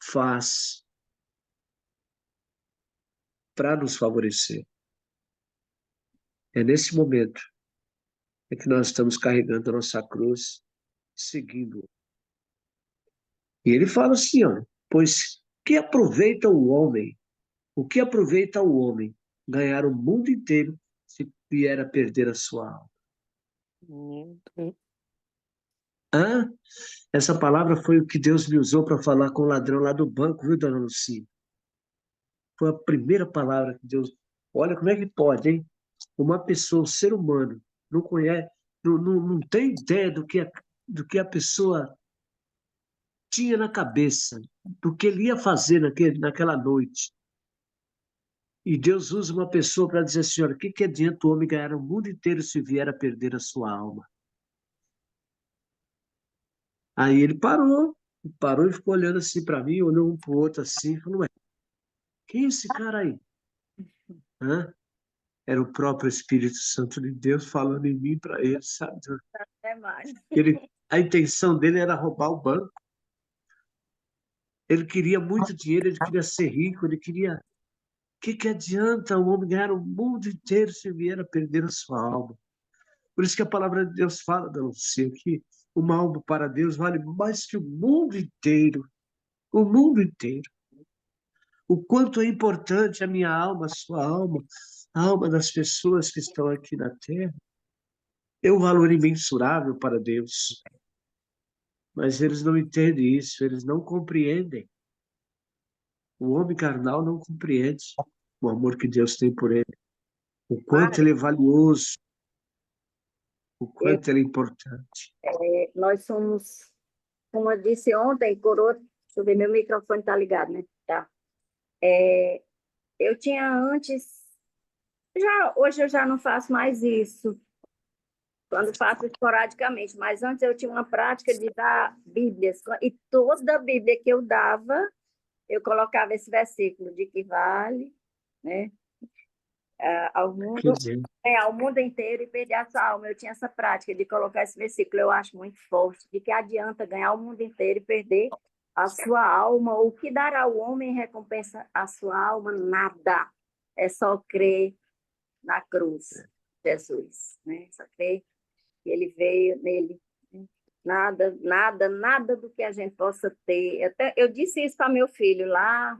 faz para nos favorecer. É nesse momento é que nós estamos carregando a nossa cruz, seguindo. E ele fala assim, ó, pois que aproveita o homem? O que aproveita o homem ganhar o mundo inteiro se vier a perder a sua alma? Ah, essa palavra foi o que Deus me usou para falar com o ladrão lá do banco, viu, dona Lucia? Foi a primeira palavra que Deus. Olha como é que pode, hein? Uma pessoa, um ser humano, não conhece, não tem ideia do que a pessoa tinha na cabeça, do que ele ia fazer naquela noite. E Deus usa uma pessoa para dizer assim, olha, o que adianta o homem ganhar o mundo inteiro se vier a perder a sua alma? Aí ele parou e ficou olhando assim para mim, olhou um para o outro assim, e falou, ué, quem é esse cara aí? Hã? Era o próprio Espírito Santo de Deus falando em mim para ele, sabe? É mais. A intenção dele era roubar o banco. Ele queria muito dinheiro, ele queria ser rico, ele queria Que adianta o homem ganhar o mundo inteiro se vier a perder a sua alma? Por isso que a palavra de Deus fala, Dalcia, que uma alma para Deus vale mais que o mundo inteiro. O mundo inteiro. O quanto é importante a minha alma, a sua alma, a alma das pessoas que estão aqui na Terra. É um valor imensurável para Deus. Mas eles não entendem isso, eles não compreendem. O homem carnal não compreende o amor que Deus tem por ele. O quanto Padre, ele é valioso, o eu- quanto ele é importante. nós somos, como eu disse ontem, coroa, deixa eu ver, meu microfone está ligado, né? Tá. Eu tinha antes, hoje eu já não faço mais isso, quando faço esporadicamente, mas antes eu tinha uma prática de dar Bíblias, e toda a Bíblia que eu dava, eu colocava esse versículo de que vale, né, ao Quer mundo, dizer, ao mundo inteiro e perder a sua alma. Eu tinha essa prática de colocar esse versículo, eu acho muito forte, de que adianta ganhar o mundo inteiro e perder a sua alma, o que dará o homem em recompensa à sua alma? Nada. É só crer na cruz, Jesus, né? Só crer que ele veio nele. Nada, nada, nada do que a gente possa ter. Eu disse isso para meu filho lá,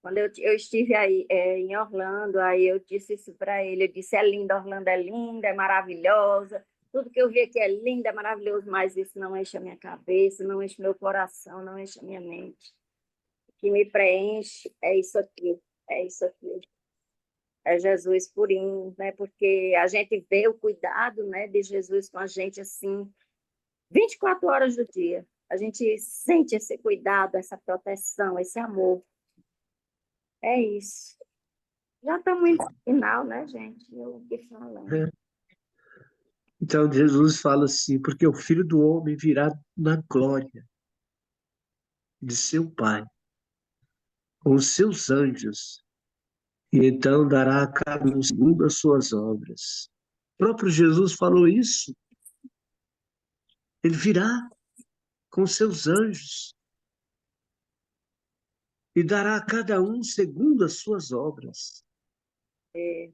quando eu estive aí em Orlando, aí eu disse isso para ele. Eu disse: é linda, Orlando é linda, é maravilhosa. Tudo que eu vi aqui é lindo, é maravilhoso, mas isso não enche a minha cabeça, não enche meu coração, não enche a minha mente. O que me preenche é isso aqui, é isso aqui. É Jesus purinho, né? Porque a gente vê o cuidado, né, de Jesus com a gente assim, 24 horas do dia. A gente sente esse cuidado, essa proteção, esse amor. É isso. Já estamos indo no final, né, gente? Eu aqui falando. né? Então Jesus fala assim, porque o Filho do Homem virá na glória de seu Pai, com os seus anjos, e então dará a cada um segundo as suas obras. O próprio Jesus falou isso. Ele virá com os seus anjos e dará a cada um segundo as suas obras. É,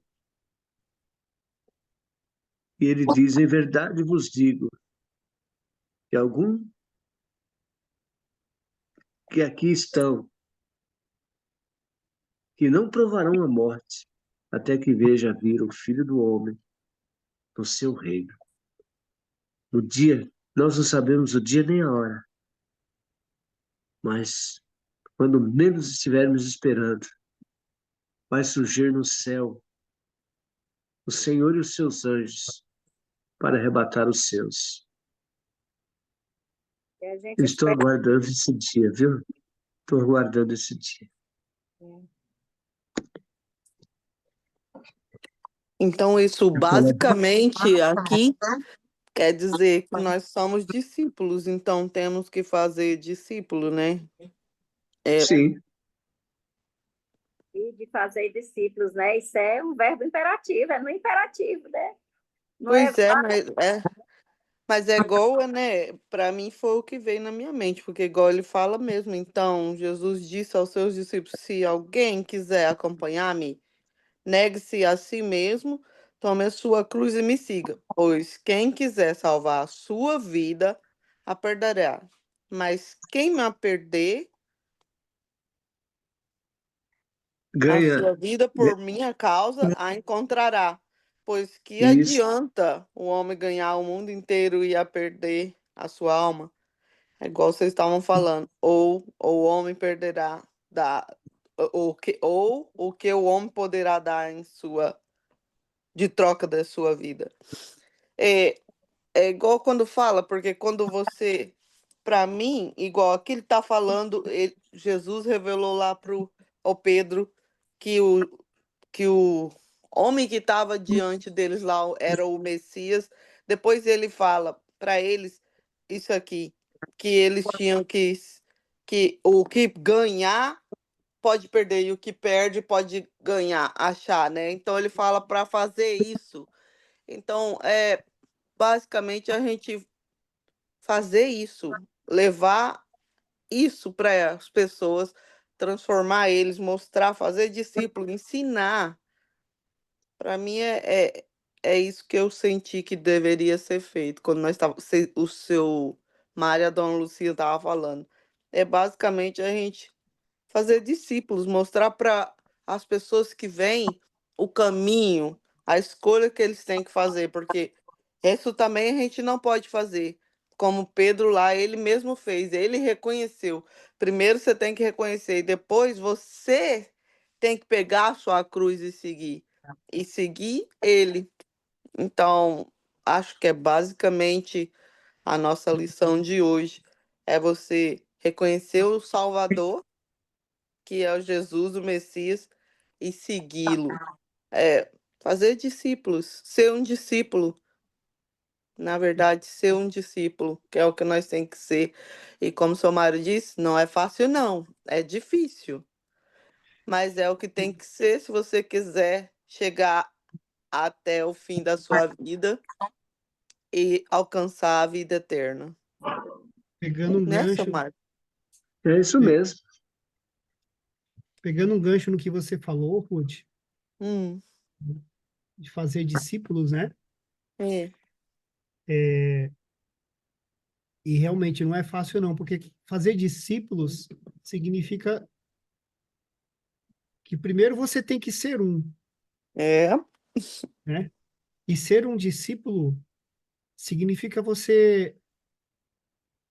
E ele diz: em verdade vos digo, que algum que aqui estão, que não provarão a morte, até que veja vir o Filho do Homem no seu reino. No dia, nós não sabemos o dia nem a hora, mas quando menos estivermos esperando, vai surgir no céu o Senhor e os seus anjos para arrebatar os seus. e a gente Eu estou espera. aguardando esse dia, viu? Estou aguardando esse dia. Então, isso Eu falo, basicamente aqui quer dizer que nós somos discípulos, então temos que fazer discípulo, né? sim, E de fazer discípulos, né? Isso é um verbo imperativo, é no imperativo, né? Não é Pois é, mas é igual, né? Para mim foi o que veio na minha mente, porque igual ele fala mesmo. Então, Jesus disse aos seus discípulos: se alguém quiser acompanhar-me, negue-se a si mesmo, tome a sua cruz e me siga. Pois quem quiser salvar a sua vida, a perderá. Mas quem me a perder, a ganha sua vida por minha causa a encontrará. Pois que isso. adianta o homem ganhar o mundo inteiro e a perder a sua alma? É igual vocês estavam falando. Ou o homem perderá ou o que o homem poderá dar em sua de troca da sua vida. É, é igual quando fala, porque quando você, para mim, igual aqui ele está falando, Jesus revelou lá pro ao Pedro que o homem que estava diante deles lá era o Messias. Depois ele fala para eles isso aqui, que eles tinham que o que ganhar pode perder e o que perde pode ganhar, achar, né? Então ele fala para fazer isso. Então, basicamente a gente fazer isso, levar isso para as pessoas transformar eles, mostrar, fazer discípulo, ensinar. Para mim é isso que eu senti que deveria ser feito quando nós estávamos, o seu Mário e a Dona Lucia estavam falando. É basicamente a gente fazer discípulos, mostrar para as pessoas que vêm o caminho, a escolha que eles têm que fazer, porque isso também a gente não pode fazer. Como Pedro lá, ele mesmo fez, ele reconheceu. Primeiro você tem que reconhecer, e depois você tem que pegar a sua cruz e seguir. E seguir ele. Então, acho que é basicamente a nossa lição de hoje. É você reconhecer o Salvador, que é o Jesus, o Messias, e segui-lo. É fazer discípulos, ser um discípulo. Na verdade, ser um discípulo, que é o que nós temos que ser. E como o seu Mário disse, não é fácil, não. É difícil. Mas é o que tem que ser se você quiser chegar até o fim da sua vida e alcançar a vida eterna. Pegando um Né, seu gancho, Mário? É isso pe- mesmo. pegando um gancho no que você falou, Ruth, Hum, de fazer discípulos, né? é, E realmente não é fácil, não, porque fazer discípulos significa que primeiro você tem que ser um, é, né? E ser um discípulo significa você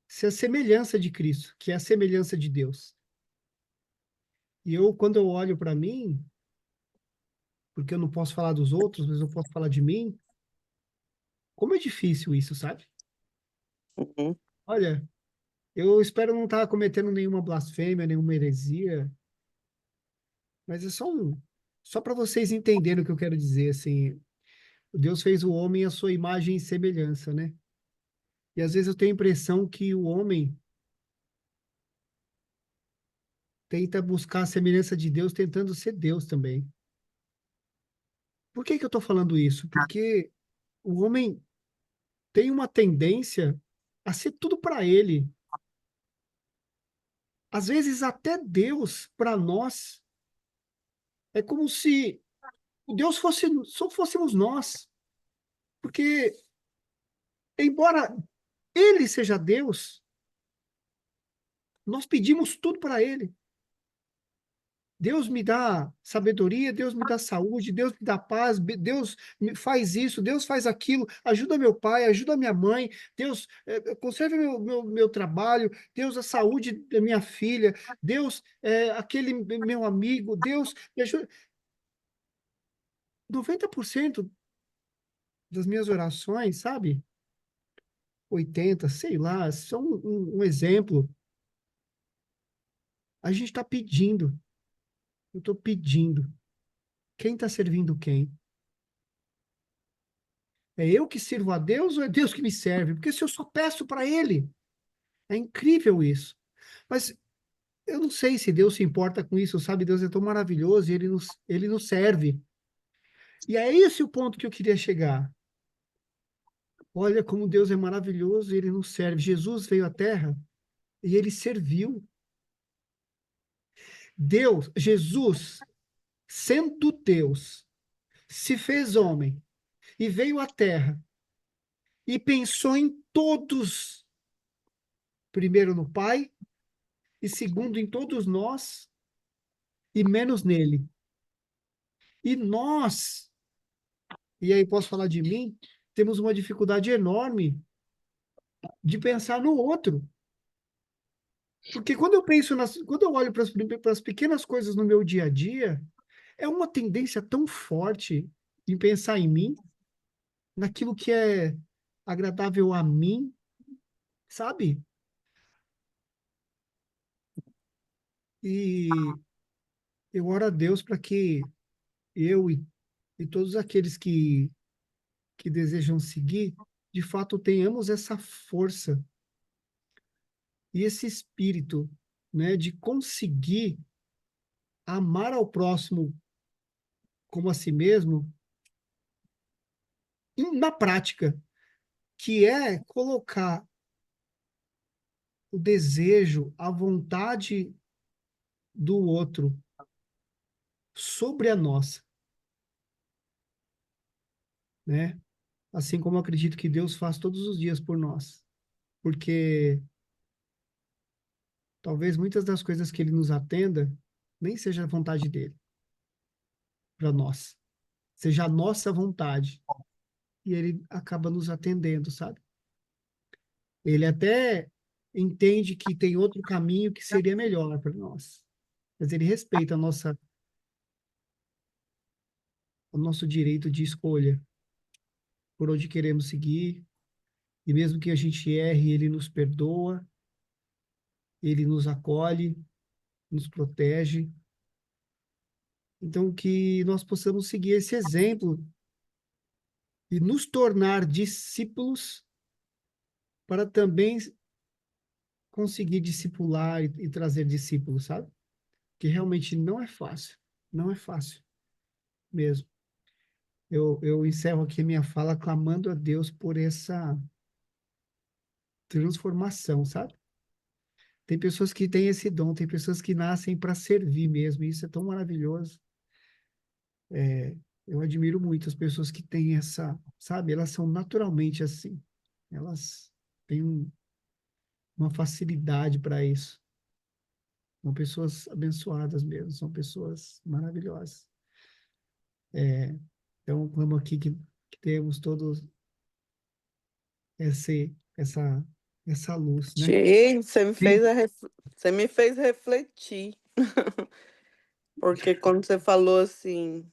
ser a semelhança de Cristo, que é a semelhança de Deus. E eu, quando eu olho para mim, porque eu não posso falar dos outros, mas eu posso falar de mim, como é difícil isso, sabe? uhum, Olha, eu espero não estar cometendo nenhuma blasfêmia, nenhuma heresia, mas é só para vocês entenderem o que eu quero dizer, assim, Deus fez o homem à sua imagem e semelhança, né? E às vezes eu tenho a impressão que o homem tenta buscar a semelhança de Deus tentando ser Deus também. Por que que eu estou falando isso? Porque o homem tem uma tendência a ser tudo para ele. Às vezes até Deus para nós é como se o Deus fosse só fôssemos nós, porque embora ele seja Deus, nós pedimos tudo para ele. Deus me dá sabedoria, Deus me dá saúde, Deus me dá paz, Deus me faz isso, Deus faz aquilo, ajuda meu pai, ajuda minha mãe, Deus conserve meu trabalho, Deus a saúde da minha filha, Deus aquele meu amigo, Deus me ajuda. 90% das minhas orações, sabe? 80, sei lá, são um exemplo. A gente está pedindo, eu estou pedindo. Quem está servindo quem? É eu que sirvo a Deus ou é Deus que me serve? Porque se eu só peço para Ele, é incrível isso. Mas eu não sei se Deus se importa com isso, sabe? Deus é tão maravilhoso e Ele nos serve. E é esse o ponto que eu queria chegar. Olha como Deus é maravilhoso e Ele nos serve. Jesus veio à Terra e Ele serviu. Deus, Jesus, sendo Deus, se fez homem e veio à Terra e pensou em todos, primeiro no Pai e segundo em todos nós e menos nele. E nós, e aí posso falar de mim, temos uma dificuldade enorme de pensar no outro. Porque quando eu olho para as pequenas coisas no meu dia a dia, é uma tendência tão forte em pensar em mim, naquilo que é agradável a mim, sabe? E eu oro a Deus para que eu e todos aqueles que desejam seguir, de fato tenhamos essa força e esse espírito, né, de conseguir amar ao próximo como a si mesmo na prática, que é colocar o desejo, a vontade do outro sobre a nossa, né? Assim como eu acredito que Deus faz todos os dias por nós. Porque talvez muitas das coisas que ele nos atenda nem seja a vontade dele para nós, seja a nossa vontade. E ele acaba nos atendendo, sabe? Ele até entende que tem outro caminho que seria melhor para nós, mas ele respeita o nosso direito de escolha por onde queremos seguir, e mesmo que a gente erre, ele nos perdoa, ele nos acolhe, nos protege. Então, que nós possamos seguir esse exemplo e nos tornar discípulos para também conseguir discipular e trazer discípulos, sabe? Que realmente não é fácil, não é fácil mesmo. Eu encerro aqui minha fala clamando a Deus por essa transformação, sabe? Tem pessoas que têm esse dom, tem pessoas que nascem para servir mesmo, e isso é tão maravilhoso. Eu admiro muito as pessoas que têm essa, sabe? Elas são naturalmente assim. Elas têm uma facilidade para isso. São pessoas abençoadas mesmo, são pessoas maravilhosas. Então, clamo aqui que temos todos essa, essa luz, né? Gente, Sim. você me fez refletir. Porque quando você falou assim,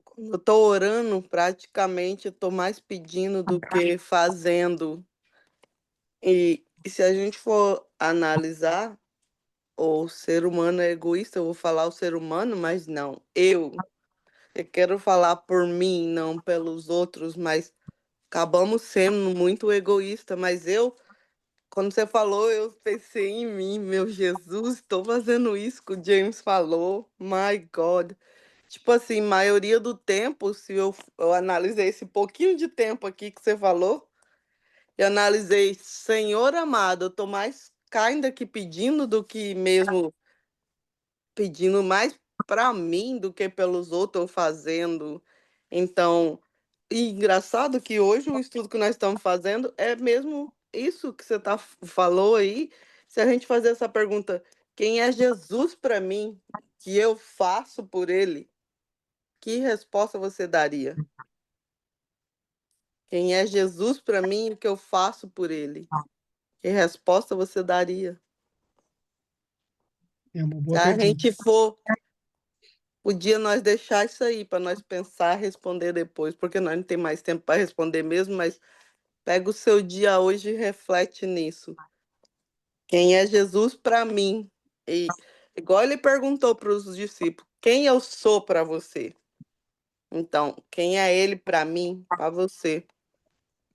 quando eu tô orando, praticamente eu tô mais pedindo do que fazendo. E se a gente for analisar, o ser humano é egoísta, eu vou falar o ser humano, mas não, eu quero falar por mim, não pelos outros, mas acabamos sendo muito egoísta, mas quando você falou, eu pensei em mim, meu Jesus, estou fazendo isso que o James falou, my God. Tipo assim, maioria do tempo, se eu analisei esse pouquinho de tempo aqui que você falou, eu analisei, Senhor amado, eu tô mais ainda que pedindo do que mesmo pedindo mais para mim do que pelos outros ou fazendo. Então, e engraçado que hoje o estudo que nós estamos fazendo é mesmo isso que você falou aí. Se a gente fazer essa pergunta, quem é Jesus para mim, que eu faço por ele, que resposta você daria? Quem é Jesus para mim, o que eu faço por ele? Que resposta você daria? É uma Se boa a pergunta. gente for Podia nós deixar isso aí para nós pensar e responder depois, porque nós não tem mais tempo para responder mesmo, mas pega o seu dia hoje e reflete nisso. Quem é Jesus para mim? E igual ele perguntou para os discípulos, quem eu sou para você? Então, quem é ele para mim, para você?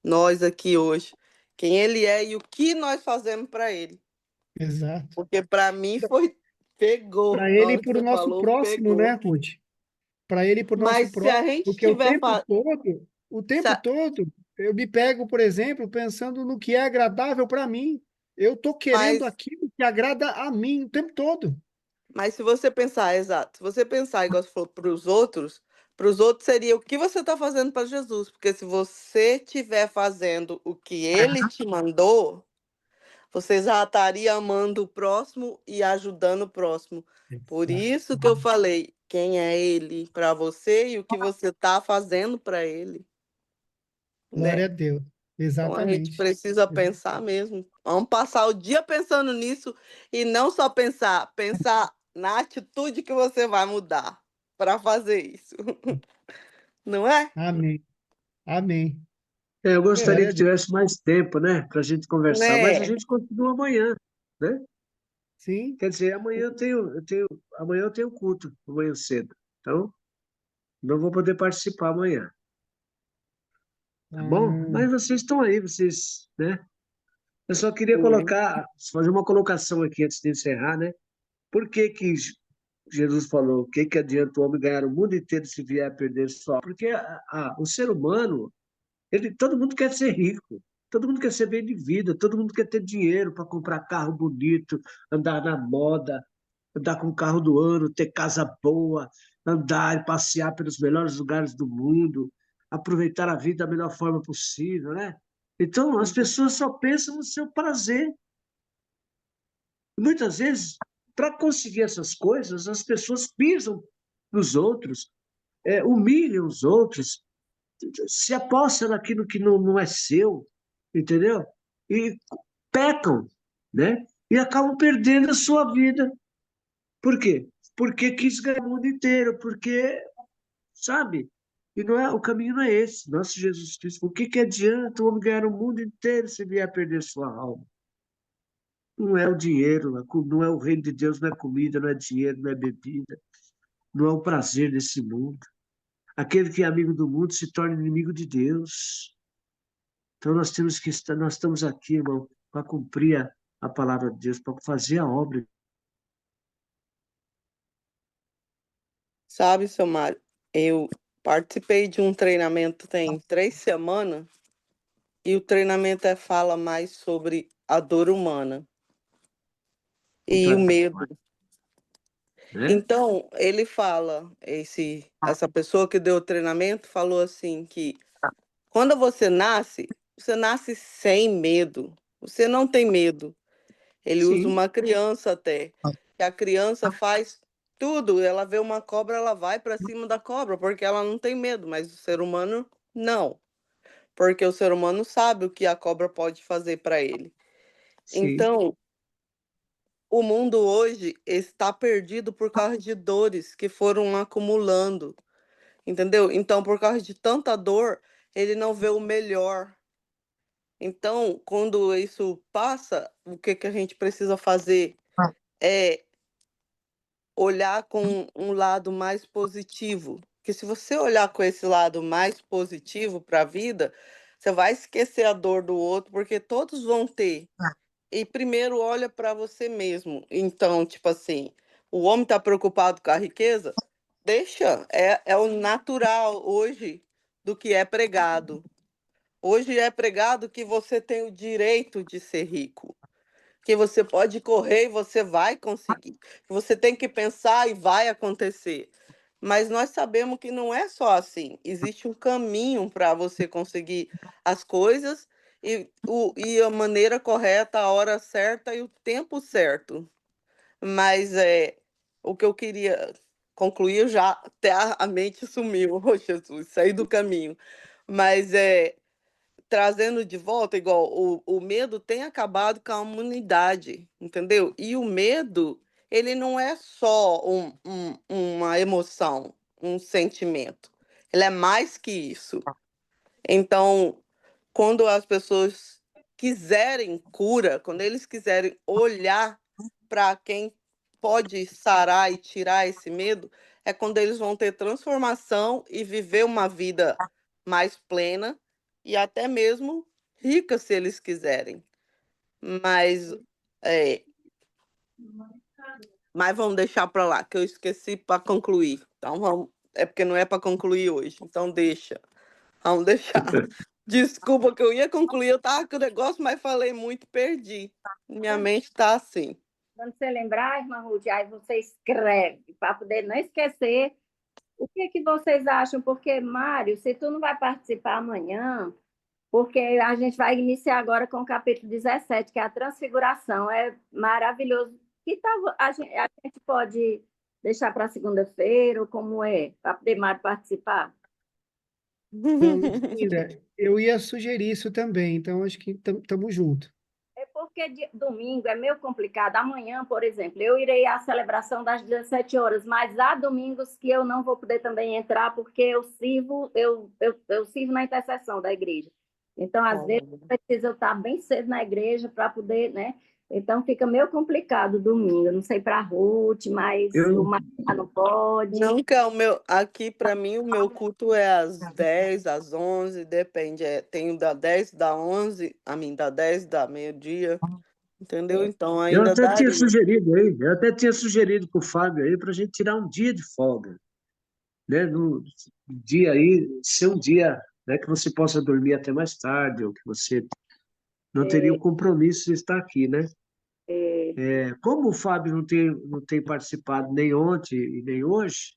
Nós aqui hoje. Quem ele é e o que nós fazemos para ele? Exato. Porque para mim foi pegou. Para Na ele e hora que para o você nosso falou, próximo, né, pegou. Ruth? Para ele e para o nosso Mas se a próximo, gente porque tiver o tempo todo, eu me pego, por exemplo, pensando no que é agradável para mim. Eu estou querendo mas aquilo que agrada a mim o tempo todo. Mas se você pensar, exato, se você pensar igual você falou para os outros seria o que você está fazendo para Jesus, porque se você estiver fazendo o que ele te mandou, você já estaria amando o próximo e ajudando o próximo. Por Exato. isso que eu falei, quem é ele para você e o que você está fazendo para ele, Glória a né? Deus. Então a gente Exatamente. precisa pensar mesmo. Vamos passar o dia pensando nisso e não só pensar na atitude que você vai mudar para fazer isso. Não é? Amém. Amém. Eu gostaria Glória que a Deus. tivesse mais tempo, né, para a gente conversar, mas a Né? gente continua amanhã, né? Sim. Quer dizer, amanhã eu tenho culto, amanhã cedo. Então, não vou poder participar amanhã, tá bom? Ah, Mas vocês estão aí, vocês, né? Eu só queria Sim. fazer uma colocação aqui antes de encerrar, né? Por que que Jesus falou, o que que adianta o homem ganhar o mundo inteiro se vier a perder só? Porque o ser humano, todo mundo quer ser rico, Todo mundo quer ser bem de vida, todo mundo quer ter dinheiro para comprar carro bonito, andar na moda, andar com o carro do ano, ter casa boa, andar e passear pelos melhores lugares do mundo, aproveitar a vida da melhor forma possível, né? Então, as pessoas só pensam no seu prazer. Muitas vezes, para conseguir essas coisas, as pessoas pisam nos outros, humilham os outros, se aposta naquilo que não é seu, entendeu? E pecam, né? E acabam perdendo a sua vida. Por quê? Porque quis ganhar o mundo inteiro, porque, sabe? E não é, o caminho não é esse. Nosso Jesus Cristo, o que que adianta o homem ganhar o mundo inteiro se vier a perder sua alma? Não é o dinheiro, não é o reino de Deus, não é comida, não é dinheiro, não é bebida, não é o prazer desse mundo. Aquele que é amigo do mundo se torna inimigo de Deus. Então nós temos que estar, nós estamos aqui, irmão, para cumprir a palavra de Deus, para fazer a obra. Sabe, seu Mário, eu participei de um treinamento tem 3 semanas e o treinamento fala mais sobre a dor humana e o medo. Né? Então, ele fala, essa pessoa que deu o treinamento falou assim que quando você nasce sem medo. Você não tem medo. Ele usa Sim, uma criança até. Que a criança faz tudo. Ela vê uma cobra, ela vai para cima da cobra, porque ela não tem medo, mas o ser humano não. Porque o ser humano sabe o que a cobra pode fazer para ele. sim. Então, o mundo hoje está perdido por causa de dores que foram acumulando, entendeu? Então, por causa de tanta dor, ele não vê o melhor. Então, quando isso passa, o que que a gente precisa fazer é olhar com um lado mais positivo. Porque se você olhar com esse lado mais positivo para a vida, você vai esquecer a dor do outro, porque todos vão ter. E primeiro olha para você mesmo. Então, tipo assim, o homem está preocupado com a riqueza? Deixa, é o natural hoje do que é pregado. Hoje é pregado que você tem o direito de ser rico, que você pode correr e você vai conseguir, que você tem que pensar e vai acontecer. Mas nós sabemos que não é só assim. Existe um caminho para você conseguir as coisas e a maneira correta, a hora certa e o tempo certo. Mas o que eu queria concluir, eu já até a mente sumiu, oh Jesus, saí do caminho. Mas trazendo de volta, igual o medo tem acabado com a humanidade, entendeu? E o medo, ele não é só uma emoção, um sentimento. Ele é mais que isso. Então, quando as pessoas quiserem cura, quando eles quiserem olhar para quem pode sarar e tirar esse medo, é quando eles vão ter transformação e viver uma vida mais plena e até mesmo rica, se eles quiserem. Mas, é, mas vamos deixar para lá, que eu esqueci para concluir. Então, é porque não é para concluir hoje. Então, deixa. Vamos deixar. Desculpa que eu ia concluir, eu tava com o negócio, mas falei muito, perdi. Minha mente tá assim. Quando você lembrar, irmã Ruth, aí você escreve, para poder não esquecer. O que que vocês acham? Porque, Mário, se tu não vai participar amanhã, porque a gente vai iniciar agora com o capítulo 17, que é a transfiguração. É maravilhoso. Que tal a gente pode deixar para segunda-feira, ou como é, para poder Mário participar? Não, Lucinda, eu ia sugerir isso também, então acho que estamos juntos. É porque domingo é meio complicado. Amanhã, por exemplo, eu irei à celebração das 17 horas, mas há domingos que eu não vou poder também entrar porque eu sirvo na intercessão da igreja. Então, às vezes, preciso eu estar bem cedo na igreja para poder, né? Então, fica meio complicado domingo. Eu não sei para a Ruth, mas o Eu, Marcos não pode. Nunca aqui para mim o meu culto é às 10, às 11, depende. Tenho da 10, da 11, a mim da 10, da meio-dia, entendeu? Então eu ainda até tinha daria. sugerido aí, eu até tinha sugerido para o Fábio aí para a gente tirar um dia de folga, né? No dia aí, ser um dia, né, que você possa dormir até mais tarde, ou que você não teria o compromisso de estar aqui, né? É, Como o Fábio não tem participado nem ontem e nem hoje,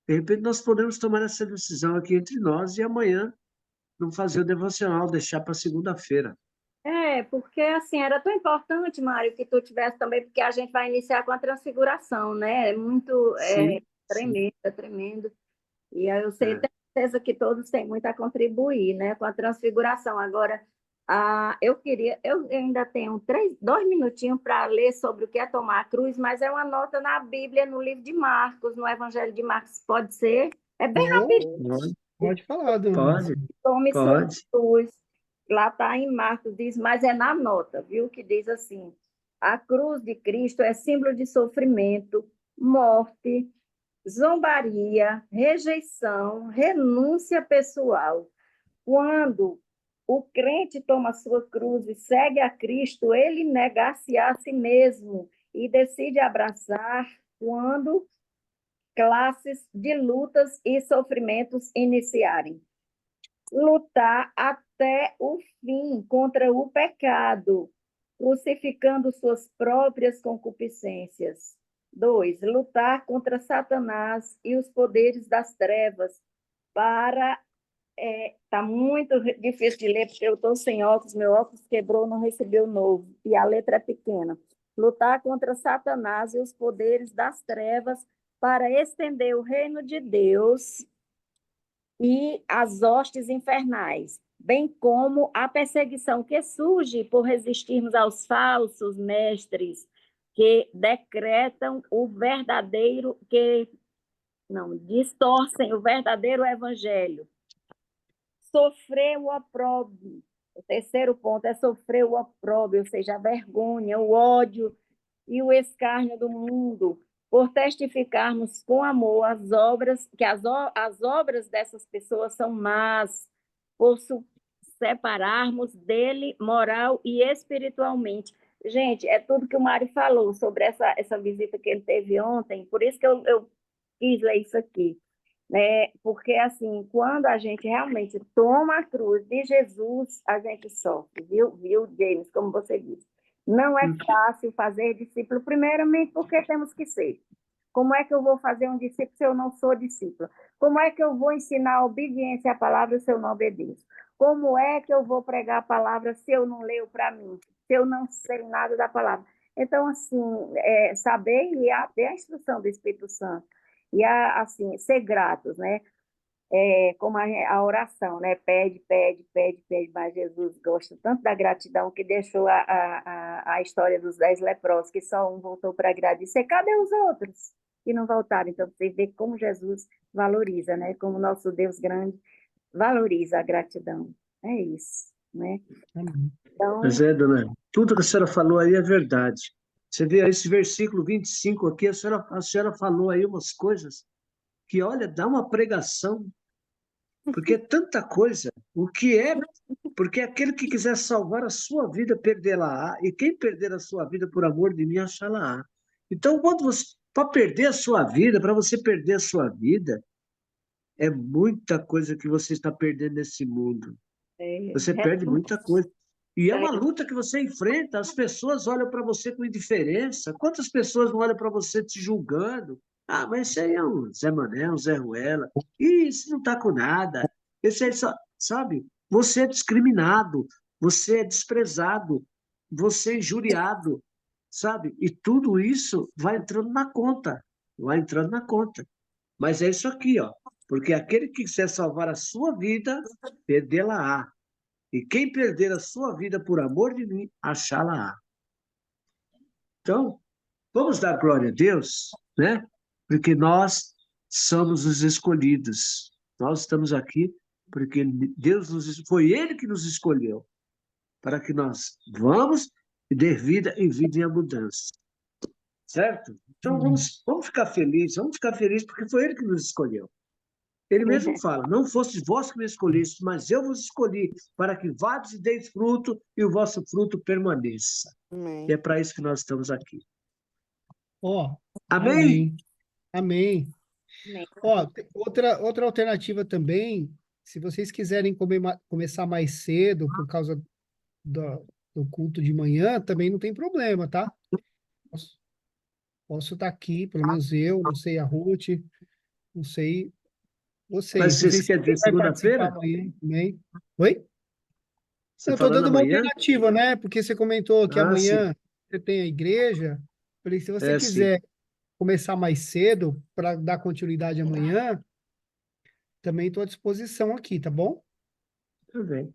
de repente nós podemos tomar essa decisão aqui entre nós e amanhã não fazer o devocional, deixar para segunda-feira. porque assim, era tão importante, Mário, que tu tivesse também, porque a gente vai iniciar com a transfiguração, né? É muito Sim, sim. tremendo, é tremendo. E aí eu sei, É. tenho certeza que todos têm muito a contribuir, né, com a transfiguração. Agora, eu ainda tenho 2 minutinhos para ler sobre o que é tomar a cruz, mas é uma nota na Bíblia, no livro de Marcos, no Evangelho de Marcos, pode ser? É bem Oh, Pode, pode falar, dona pode, Lúcia. tome sua pode. cruz. Lá está em Marcos, diz, mas é na nota, viu? Que diz assim: a cruz de Cristo é símbolo de sofrimento, morte, zombaria, rejeição, renúncia pessoal. Quando o crente toma sua cruz e segue a Cristo, ele nega-se a si mesmo e decide abraçar quando classes de lutas e sofrimentos iniciarem. Lutar até o fim contra o pecado, crucificando suas próprias concupiscências. 2. Lutar contra Satanás e os poderes das trevas para... Tá muito difícil de ler, porque eu estou sem óculos, meu óculos quebrou, não recebi o novo, e a letra é pequena. Lutar contra Satanás e os poderes das trevas para estender o reino de Deus e as hostes infernais, bem como a perseguição que surge por resistirmos aos falsos mestres que decretam o verdadeiro, que não distorcem o verdadeiro evangelho. Sofrer o opróbrio. O terceiro ponto é sofrer o opróbrio, ou seja, a vergonha, o ódio e o escárnio do mundo, por testificarmos com amor as obras, que as obras dessas pessoas são más, por separarmos dele moral e espiritualmente. Gente, é tudo que o Mário falou sobre essa visita que ele teve ontem, por isso que eu quis ler isso aqui, né? Porque, assim, quando a gente realmente toma a cruz de Jesus, a gente sofre, viu, James, como você disse. Não é fácil fazer discípulo, primeiramente porque temos que ser. Como é que eu vou fazer um discípulo se eu não sou discípulo? Como é que eu vou ensinar a obediência à palavra se eu não obedeço? Como é que eu vou pregar a palavra se eu não leio para mim? Se eu não sei nada da palavra? Então, assim, saber e ter a instrução do Espírito Santo. E, assim, ser gratos, né? Como a oração, né? Pede, pede, pede, pede, mas Jesus gosta tanto da gratidão que deixou a história dos 10 leprosos, que só um voltou para agradecer. Cadê os outros que não voltaram? Então, você vê como Jesus valoriza, né? Como nosso Deus grande valoriza a gratidão. É isso, né? Amém. Mas Então, dona, tudo que a senhora falou aí é verdade. Você vê esse versículo 25 aqui, a senhora falou aí umas coisas que, olha, dá uma pregação, porque é tanta coisa. Porque aquele que quiser salvar a sua vida, perdê-la-á, e quem perder a sua vida por amor de mim, achá-la-á. Então, para perder a sua vida, para você perder a sua vida, é muita coisa que você está perdendo nesse mundo. Você perde muita coisa. E é uma luta que você enfrenta. As pessoas olham para você com indiferença. Quantas pessoas não olham para você te julgando? Ah, mas esse aí é um Zé Mané, um Zé Ruela. Ih, esse não está com nada. Esse aí só, sabe? Você é discriminado, você é desprezado, você é injuriado, sabe? E tudo isso vai entrando na conta. Vai entrando na conta. Mas é isso aqui, ó. Porque aquele que quiser salvar a sua vida, perdê-la-á. E quem perder a sua vida por amor de mim, achá-la-á. Então, vamos dar glória a Deus, né? Porque nós somos os escolhidos. Nós estamos aqui porque foi Ele que nos escolheu para que nós vamos e dê vida e vida em abundância. Certo? Então, Amém. vamos ficar felizes porque foi Ele que nos escolheu. Ele mesmo fala: não fosse vós que me escolhestes, mas eu vos escolhi para que vades e deis fruto e o vosso fruto permaneça. E Amém. é para isso que nós estamos aqui. Ó, Amém? amém. Amém. Ó, outra alternativa também, se vocês quiserem começar mais cedo por causa do do culto de manhã, também não tem problema, tá? Posso estar aqui, pelo menos eu, não sei a Ruth, não sei Mas vocês. Não sei você se quer dizer alguém vai participar segunda-feira? amanhã também. Oi? Você Eu estou falando dando uma amanhã? alternativa, né? Porque você comentou que Ah, sim. amanhã você tem a igreja. Falei, se você É, sim. quiser começar mais cedo para dar continuidade amanhã, também estou à disposição aqui, tá bom? Tudo bem.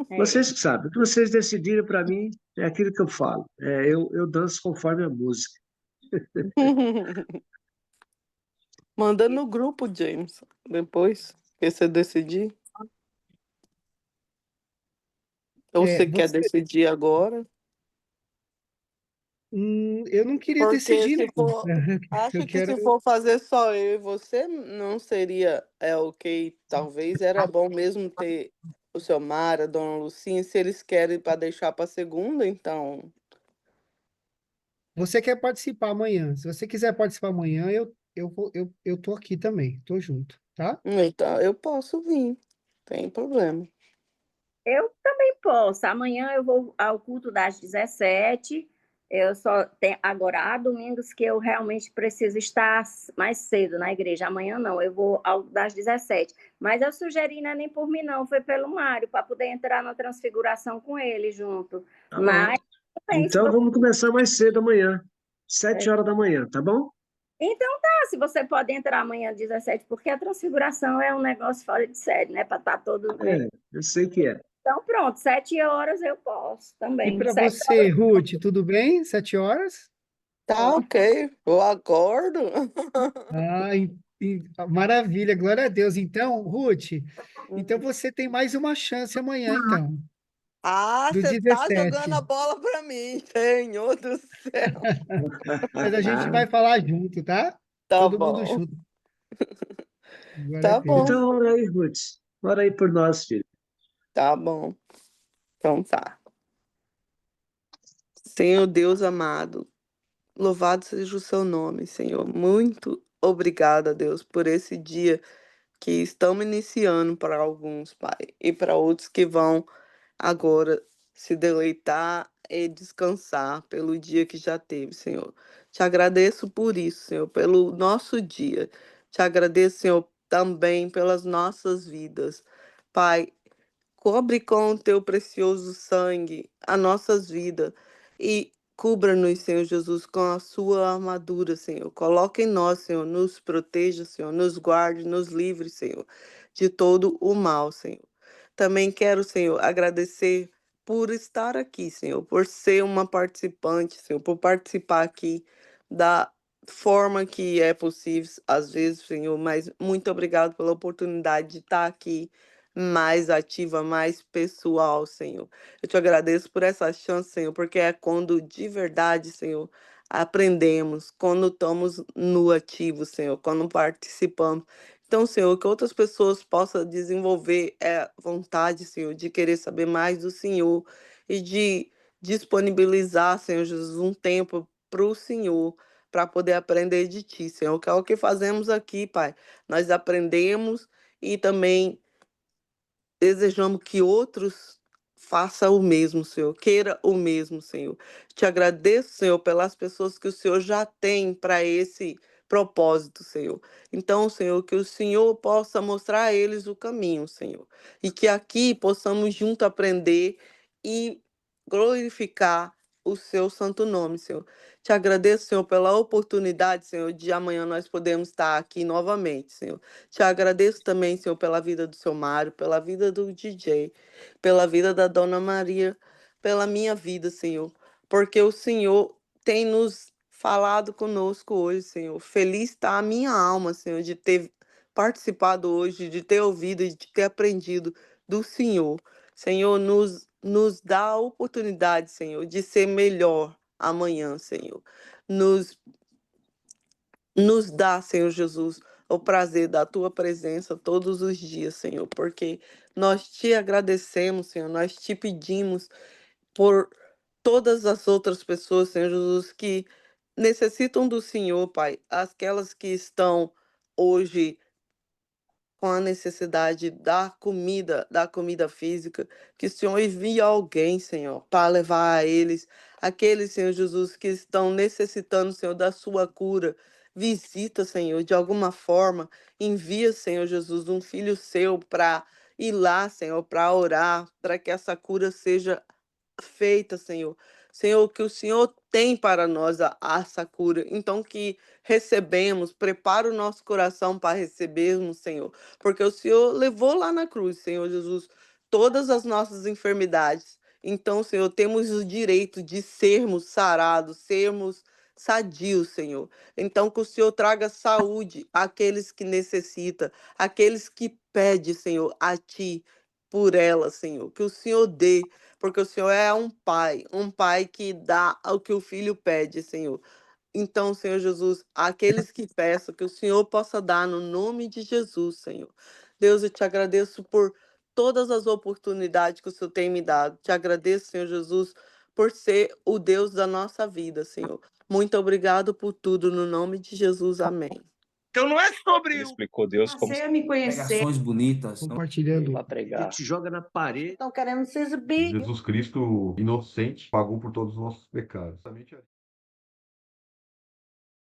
É. Vocês que sabem, o que vocês decidirem para mim é aquilo que eu falo. Eu danço conforme a música. Manda no grupo, James, depois que você decidir. Ou É, você quer decidir agora? eu não queria Porque decidir, se não. for, Eu acho que quero. se for fazer só eu e você, não seria ok. Talvez era bom mesmo ter o seu Mara, a Dona Lucinha, se eles querem para deixar para segunda, então. Você quer participar amanhã? Se você quiser participar amanhã, eu tô aqui também, tô junto, tá? Então eu posso vir, tem problema. Eu também posso. Amanhã eu vou ao culto das 17. Eu só tenho agora há domingos que eu realmente preciso estar mais cedo na igreja. Amanhã não, eu vou ao das 17. Mas eu sugeri, não é nem por mim, não, foi pelo Mário, para poder entrar na transfiguração com ele junto. Tá bom. Mas também, se Então você, vamos começar mais cedo amanhã, 7 horas da manhã, tá bom? então tá, se você pode entrar amanhã às 17, porque a transfiguração é um negócio fora de série, né? Para estar todo. Eu sei que é. Então pronto, 7 horas eu posso E também. para 7 horas. você, Ruth, tudo bem? 7 horas? Tá ok, eu acordo. Ah, maravilha, glória a Deus. Então, Ruth, então você tem mais uma chance amanhã, então, Ah, do você tá jogando 17. a bola para mim, Senhor do céu. Mas a gente vai falar junto, tá? Tá Todo mundo bom, junto. Glória a tá bom, Deus. Então, ora aí, Ruth. Ora aí por nós, filho. tá bom. Então tá. Senhor Deus amado, louvado seja o seu nome, Senhor. Muito obrigada, Deus, por esse dia que estamos iniciando para alguns, Pai, e para outros que vão agora se deleitar e descansar pelo dia que já teve, Senhor. Te agradeço por isso, Senhor, pelo nosso dia. Te agradeço, Senhor, também pelas nossas vidas. Pai, cobre com o teu precioso sangue as nossas vidas e cubra-nos, Senhor Jesus, com a sua armadura, Senhor. Coloque em nós, Senhor, nos proteja, Senhor, nos guarde, nos livre, Senhor, de todo o mal, Senhor. Também quero, Senhor, agradecer por estar aqui, Senhor, por ser uma participante, Senhor, por participar aqui da forma que é possível, às vezes, Senhor, mas muito obrigado pela oportunidade de estar aqui mais ativa, mais pessoal, Senhor. Eu te agradeço por essa chance, Senhor, porque é quando de verdade, Senhor, aprendemos, quando estamos no ativo, Senhor, quando participamos. Então, Senhor, que outras pessoas possam desenvolver vontade, Senhor, de querer saber mais do Senhor e de disponibilizar, Senhor Jesus, um tempo para o Senhor, para poder aprender de Ti, Senhor, que é o que fazemos aqui, Pai. Nós aprendemos e também desejamos que outros façam o mesmo, Senhor, queira o mesmo, Senhor. Te agradeço, Senhor, pelas pessoas que o Senhor já tem para esse propósito, Senhor. Então, Senhor, que o Senhor possa mostrar a eles o caminho, Senhor, e que aqui possamos juntos aprender e glorificar o seu santo nome, Senhor. Te agradeço, Senhor, pela oportunidade, Senhor, de amanhã nós podemos estar aqui novamente, Senhor. Te agradeço também, Senhor, pela vida do seu Mário, pela vida do DJ, pela vida da Dona Maria, pela minha vida, Senhor, porque o Senhor tem nos falado conosco hoje, Senhor. Feliz está a minha alma, Senhor, de ter participado hoje, de ter ouvido e de ter aprendido do Senhor. Senhor, nos dá a oportunidade, Senhor, de ser melhor amanhã, Senhor. Nos nos dá, Senhor Jesus, o prazer da tua presença todos os dias, Senhor, porque nós te agradecemos, Senhor, nós te pedimos por todas as outras pessoas, Senhor Jesus, que necessitam do Senhor, Pai, aquelas que estão hoje com a necessidade da comida física, que o Senhor envie alguém, Senhor, para levar a eles, aqueles, Senhor Jesus, que estão necessitando, Senhor, da sua cura. Visita, Senhor, de alguma forma, envia, Senhor Jesus, um filho seu para ir lá, Senhor, para orar, para que essa cura seja feita, Senhor. Senhor, que o Senhor tem para nós essa cura. Então, que recebemos, prepara o nosso coração para recebermos, Senhor. Porque o Senhor levou lá na cruz, Senhor Jesus, todas as nossas enfermidades. Então, Senhor, temos o direito de sermos sarados, sermos sadios, Senhor. Então, que o Senhor traga saúde àqueles que necessitam, àqueles que pedem, Senhor, a Ti por elas, Senhor. Que o Senhor dê, porque o Senhor é um pai que dá o que o filho pede, Senhor. Então, Senhor Jesus, aqueles que peçam, que o Senhor possa dar no nome de Jesus, Senhor. Deus, eu te agradeço por todas as oportunidades que o Senhor tem me dado. Te agradeço, Senhor Jesus, por ser o Deus da nossa vida, Senhor. Muito obrigado por tudo, no nome de Jesus. Amém. Então não é sobre Ele explicou Deus como Passei a me conhecer. Pregações bonitas. Compartilhando. Para pregar. Te joga na parede. Estão querendo se exibir. Jesus Cristo, inocente, pagou por todos os nossos pecados. Exatamente.